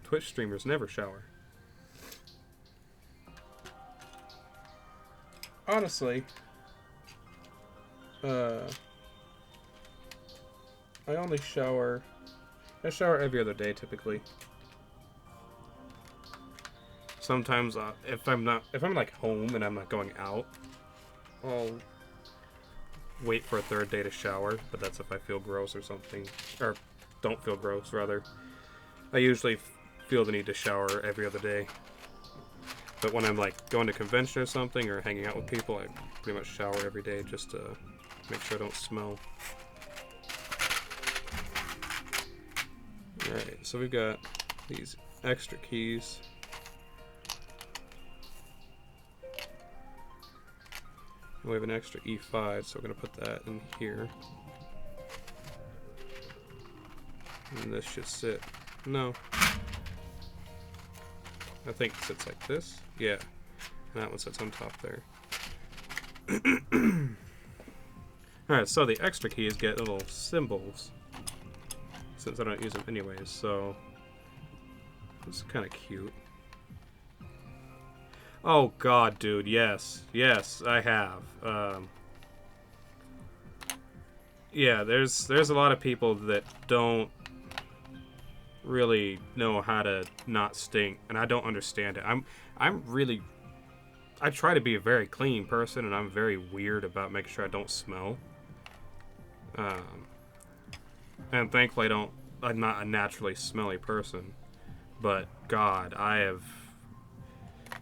Twitch streamers never shower. Honestly, I only shower. I shower every other day typically. Sometimes, if I'm like home and I'm not going out, I'll wait for a third day to shower. But that's if I feel gross or something, or don't feel gross rather. I usually feel the need to shower every other day. But when I'm like going to convention or something or hanging out with people, I pretty much shower every day just to make sure I don't smell. Alright, so we've got these extra keys. And we have an extra E5, so we're going to put that in here. And this should sit. No. I think it sits like this. Yeah. And that one sits on top there. Alright, so the extra keys get little symbols. Since I don't use them anyways, so it's kind of cute. Oh god, dude, yes. Yes, I have. Yeah, there's a lot of people that don't really know how to not stink, and I don't understand it. I try to be a very clean person, and I'm very weird about making sure I don't smell. And thankfully I'm not a naturally smelly person. But God,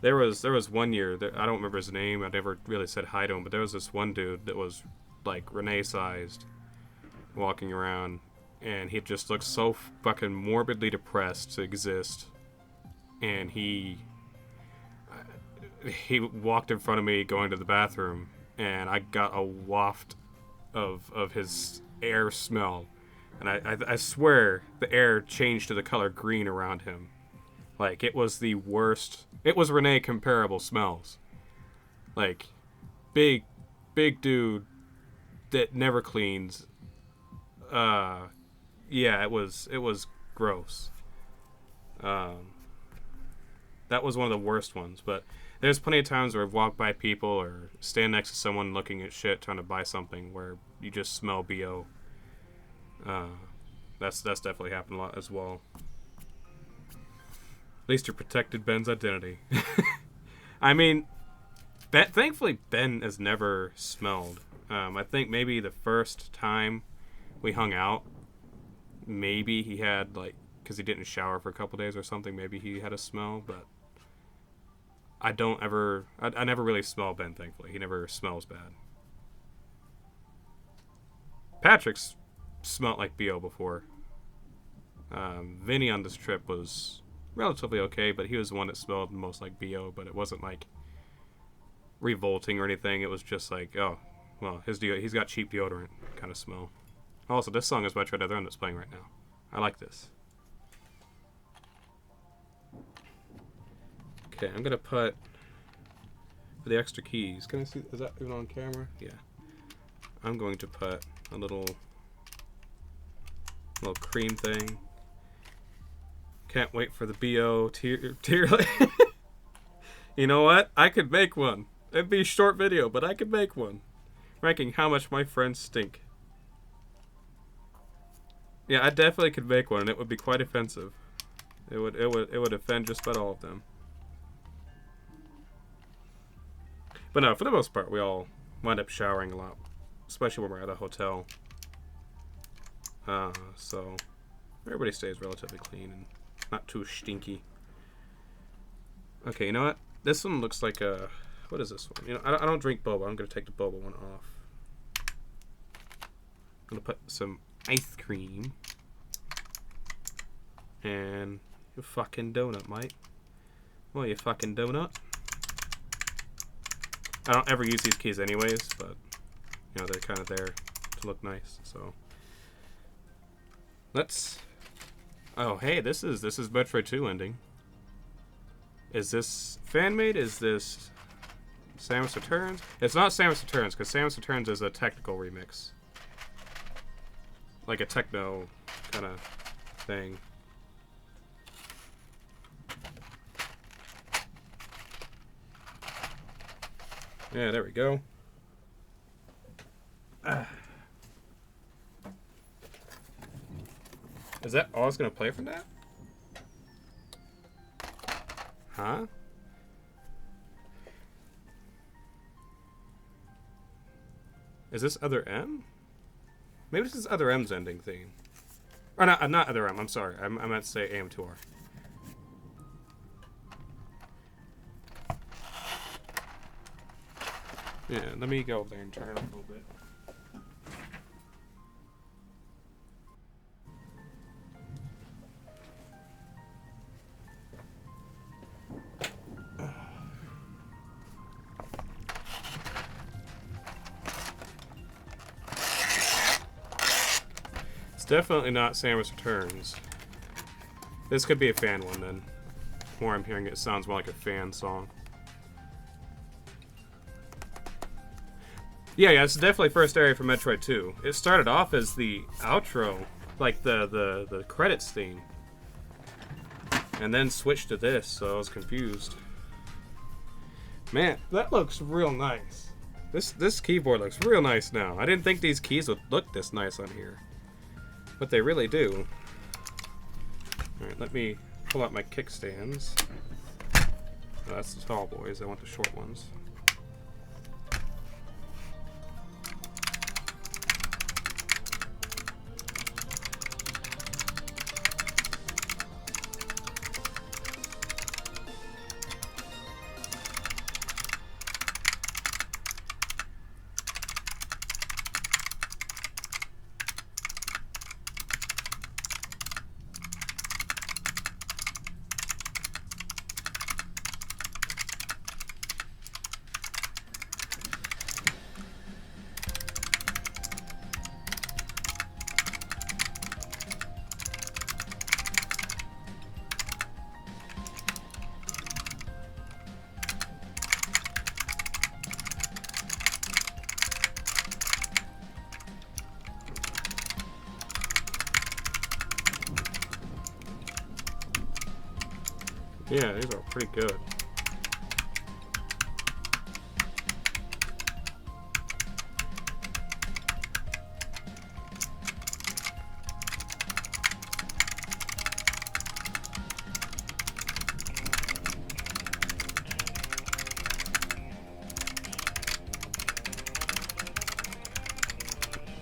there was one year, I don't remember his name, I never really said hi to him, but there was this one dude that was like Renee-sized, walking around, and he just looked so fucking morbidly depressed to exist. And he walked in front of me going to the bathroom, and I got a waft of his air smell. And I swear the air changed to the color green around him. Like, it was the worst. It was Renee comparable smells. Like, big dude that never cleans. Yeah, it was gross. That was one of the worst ones. But there's plenty of times where I've walked by people or stand next to someone looking at shit trying to buy something where you just smell BO. That's definitely happened a lot as well. At least you protected Ben's identity. I mean, thankfully Ben has never smelled. I think maybe the first time we hung out, maybe he had, like, because he didn't shower for a couple days or something, maybe he had a smell, but I never really smell Ben, thankfully. He never smells bad. Patrick's smelled like BO before. Vinny on this trip was relatively okay, but he was the one that smelled the most like BO, but it wasn't like revolting or anything. It was just like, oh, well, he's got cheap deodorant kind of smell. Also, this song is by Tread Other End that's playing right now. I like this. Okay, I'm gonna put for the extra keys. Can I see? Is that even on camera? Yeah. I'm going to put a little cream thing. Can't wait for the BO tier. You know what? I could make one. It'd be a short video, but I could make one. Ranking how much my friends stink. Yeah, I definitely could make one, and it would be quite offensive. It would offend just about all of them. But no, for the most part, we all wind up showering a lot, especially when we're at a hotel. So everybody stays relatively clean and not too stinky. Okay, you know what? This one looks like a... What is this one? You know, I don't drink boba. I'm gonna take the boba one off. I'm gonna put some ice cream and your fucking donut, mate. Well, you fucking donut. I don't ever use these keys anyways, but you know they're kind of there to look nice. So let's. Oh, hey, this is Metroid 2 ending. Is this fan made? Is this Samus Returns? It's not Samus Returns because Samus Returns is a technical remix, like a techno kind of thing. Yeah, there we go. Is that all it's gonna play from that? Huh? Is this Other M? Maybe this is Other M's ending theme. Or not Other M, I'm sorry. I meant to say AM2R. Yeah, let me go over there and turn it up a little bit. It's definitely not Samus Returns. This could be a fan one then. The more I'm hearing it, sounds more like a fan song. Yeah, it's definitely first area for Metroid 2. It started off as the outro, like the credits theme. And then switched to this, so I was confused. Man, that looks real nice. This keyboard looks real nice now. I didn't think these keys would look this nice on here. But they really do. Alright, let me pull out my kickstands. Oh, that's the tall boys, I want the short ones. Yeah, these are pretty good.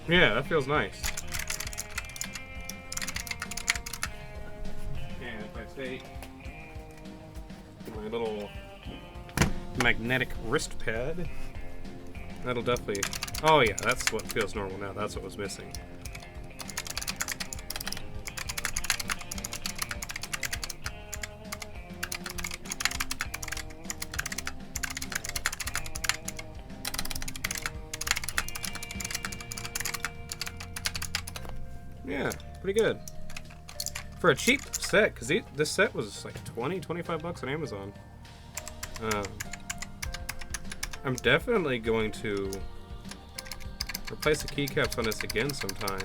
Yeah, that feels nice. And if I take my little magnetic wrist pad, that'll definitely... Oh yeah, that's what feels normal now. That's what was missing. Yeah, pretty good. For a cheap set, because this set was like 25 bucks on Amazon. I'm definitely going to replace the keycaps on this again sometime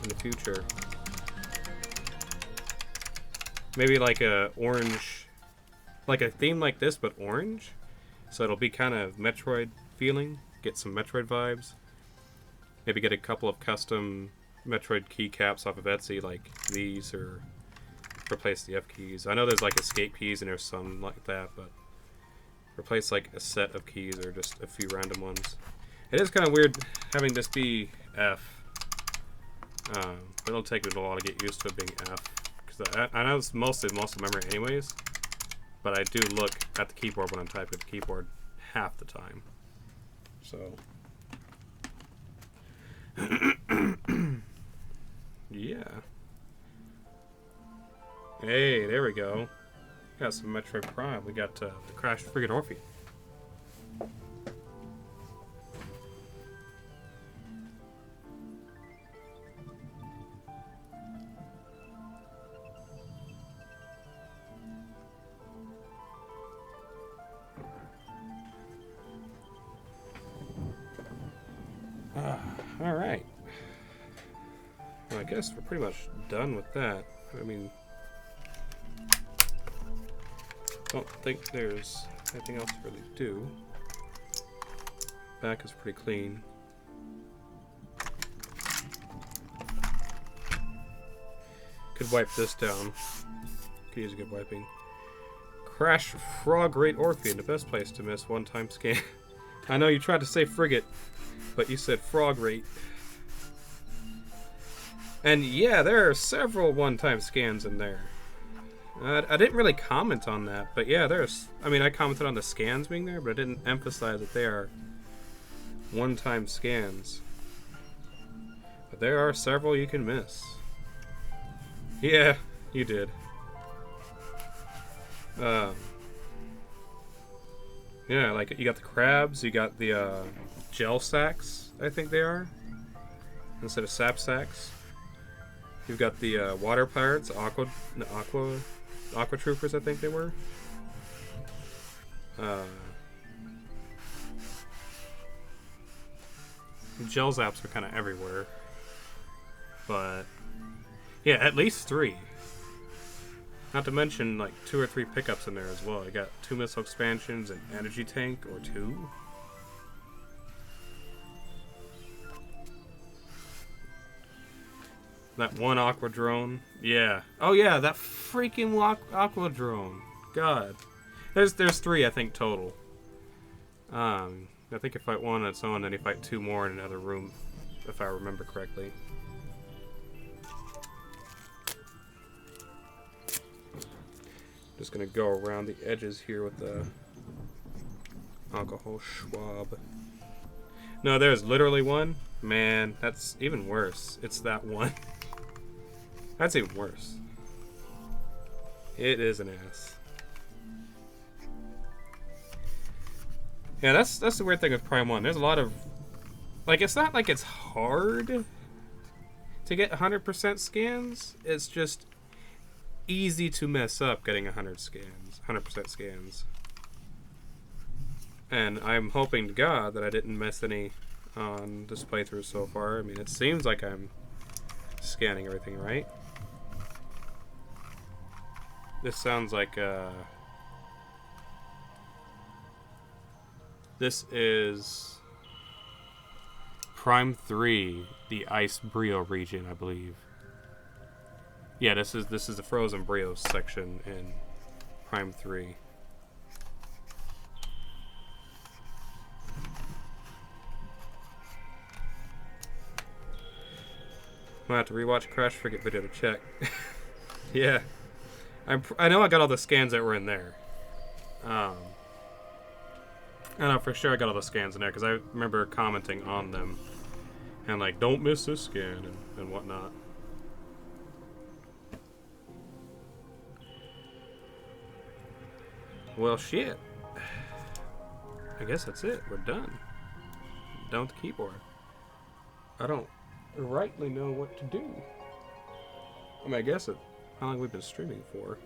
in the future. Maybe like a orange, like a theme like this, but orange. So it'll be kind of Metroid feeling. Get some Metroid vibes. Maybe get a couple of custom Metroid keycaps off of Etsy, like these, or replace the F keys. I know there's like escape keys and there's some like that, but replace like a set of keys or just a few random ones. It is kind of weird having this be F. But it'll take me a while to get used to it being F. Because I know it's mostly muscle memory anyways, but I do look at the keyboard when I'm typing at the keyboard half the time. So, yeah. Hey, there we go. Got some Metroid Prime. We got the Crash Frigate Orpheus. Alright. Well, I guess we're pretty much done with that. I mean, don't think there's anything else to really do. Back is pretty clean. Could wipe this down. Could use a good wiping. Crash Frog Rate Orphean, the best place to miss one-time scan. I know you tried to say frigate, but you said frog rate. And yeah, there are several one-time scans in there. I didn't really comment on that, but yeah, there's... I mean, I commented on the scans being there, but I didn't emphasize that they are one-time scans. But there are several you can miss. Yeah, you did. Yeah, like, you got the crabs, you got the, gel sacks, I think they are, instead of sap sacks. You've got the, water pirates, aqua troopers, I think they were. Gel zaps are kind of everywhere. But, yeah, at least 3. Not to mention, like, 2 or 3 pickups in there as well. You got 2 missile expansions, an energy tank, or 2. That one aqua drone. Yeah. Oh, yeah, that freaking aqua drone. God. There's 3, I think, total. I think you fight 1 on its own, then you fight 2 more in another room, if I remember correctly. Just gonna go around the edges here with the alcohol swab. No, there's literally 1. Man, that's even worse. It's that 1. That's even worse. It is an ass. Yeah, that's the weird thing with Prime 1. There's a lot of... Like, it's not like it's hard to get 100% scans. It's just easy to mess up getting 100% scans. And I'm hoping to God that I didn't miss any on this playthrough so far. I mean, it seems like I'm scanning everything right. This sounds like this is Prime 3, the Ice Brio region, I believe. Yeah, this is the Frozen Brios section in Prime 3. Might have to rewatch Crash Frigate video to check. Yeah, I know I got all the scans that were in there. I know for sure I got all the scans in there because I remember commenting on them and like, don't miss this scan and whatnot. Well, shit. I guess that's it. We're done. Done with the keyboard. I don't rightly know what to do. I mean, I guess it. How long we've been streaming for?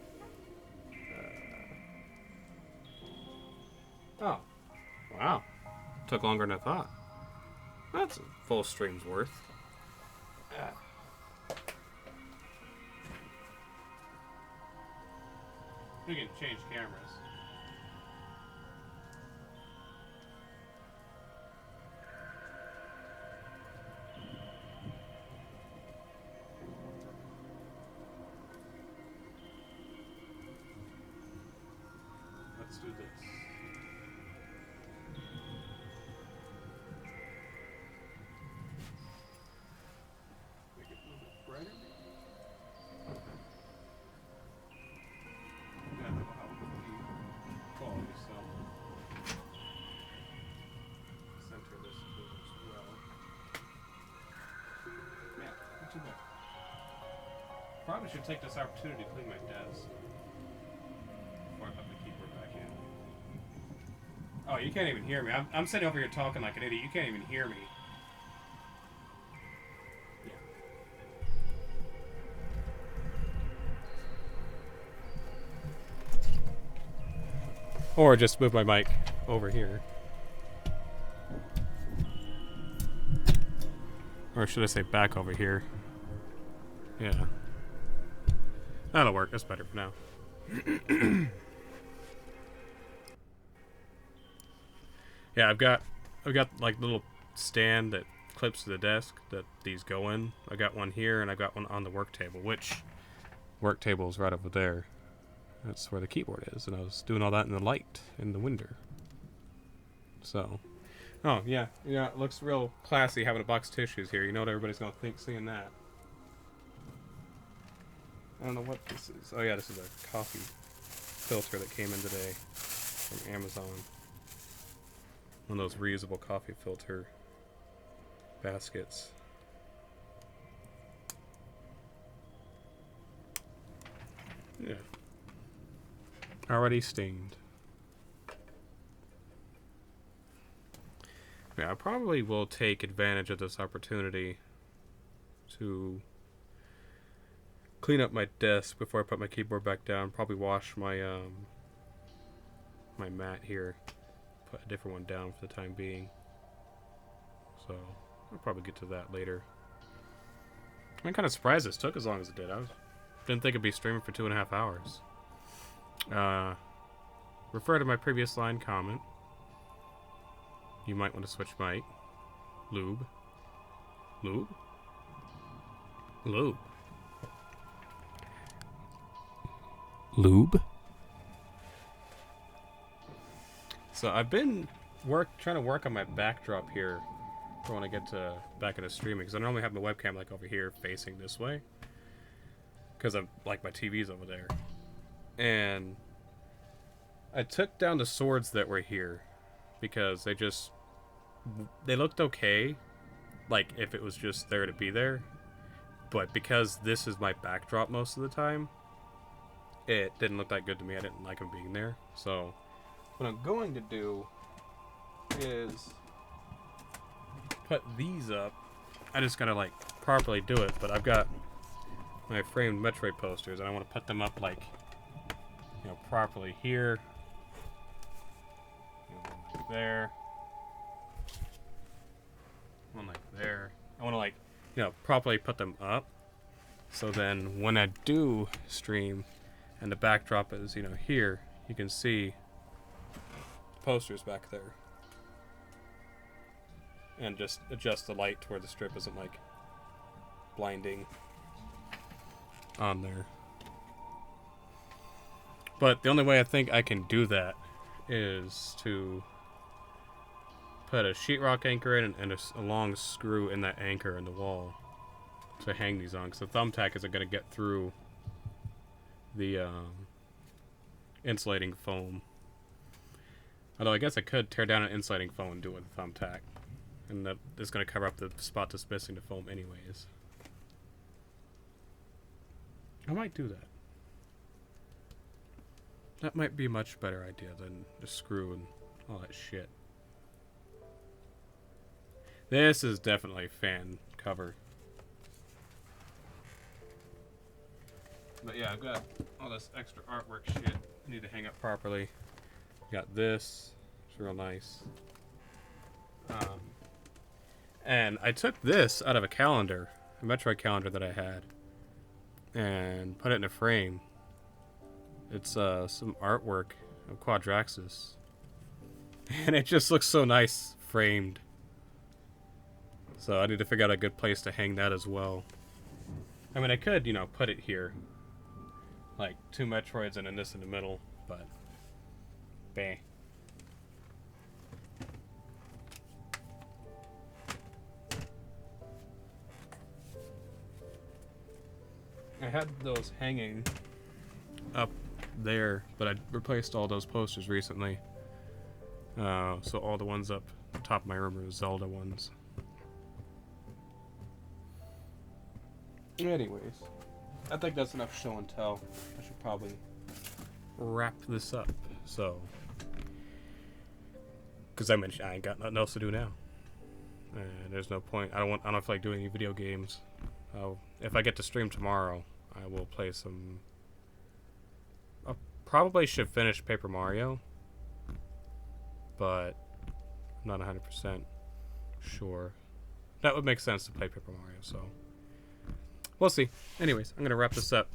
Oh, wow! Took longer than I thought. That's a full stream's worth. We can change cameras. probably should take this opportunity to clean my desk before I put my keyboard back in. Oh, you can't even hear me. I'm sitting over here talking like an idiot. You can't even hear me. Yeah. Or just move my mic over here. Or should I say back over here? Yeah. That'll work. That's better for now. Yeah, I've got like little stand that clips to the desk that these go in. I got one here and I got one on the work table, which work table is right over there. That's where the keyboard is, and I was doing all that in the light in the window. So, oh yeah, it looks real classy having a box of tissues here. You know what everybody's gonna think seeing that. I don't know what this is. Oh yeah, this is a coffee filter that came in today from Amazon. One of those reusable coffee filter baskets. Yeah. Already stained. Yeah, I probably will take advantage of this opportunity to clean up my desk before I put my keyboard back down. Probably wash my my mat here. Put a different one down for the time being. So I'll probably get to that later. I'm kind of surprised this took as long as it did. Didn't think it'd be streaming for 2.5 hours. Refer to my previous line comment. You might want to switch mic. Lube. Lube? Lube. Lube? So I've been trying to work on my backdrop here for when I get back into streaming, because I normally have my webcam like over here facing this way, because I'm like my TV's over there. And I took down the swords that were here because they looked okay, like if it was just there to be there, but because this is my backdrop most of the time, it didn't look that good to me. I didn't like them being there. So what I'm going to do is put these up. I just gotta like properly do it, but I've got my framed Metroid posters and I want to put them up like, properly here, like there, one like there. I want to like, properly put them up, so then when I do stream and the backdrop is, here, you can see posters back there. And just adjust the light to where the strip isn't like blinding on there. But the only way I think I can do that is to put a sheetrock anchor in and a long screw in that anchor in the wall to hang these on, because the thumbtack isn't going to get through the insulating foam. Although I guess I could tear down an insulating foam and do it with a thumbtack, and that is going to cover up the spot that's missing the foam anyways. I might do that. That might be a much better idea than the screw and all that shit. This is definitely fan cover. But yeah, I've got all this extra artwork shit I need to hang up properly. Got this. It's real nice. And I took this out of a calendar, a Metroid calendar that I had, and put it in a frame. It's some artwork of Quadraxis. And it just looks so nice framed. So I need to figure out a good place to hang that as well. I mean, I could, put it here. Like 2 Metroids and then this in the middle, but bang. I had those hanging up there, but I replaced all those posters recently. So all the ones up top of my room are Zelda ones. Anyways, I think that's enough show and tell. I should probably wrap this up. So, because I mentioned I ain't got nothing else to do now. There's no point. I don't feel like doing any video games. If I get to stream tomorrow, I will play some. I probably should finish Paper Mario, but I'm not 100% sure. That would make sense to play Paper Mario, so we'll see. Anyways, I'm gonna wrap this up.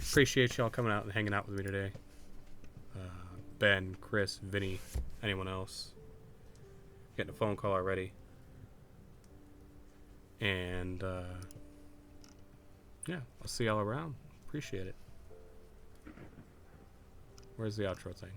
Appreciate y'all coming out and hanging out with me today. Ben, Chris, Vinny, anyone else. Getting a phone call already. And yeah, I'll see y'all around. Appreciate it. Where's the outro thing?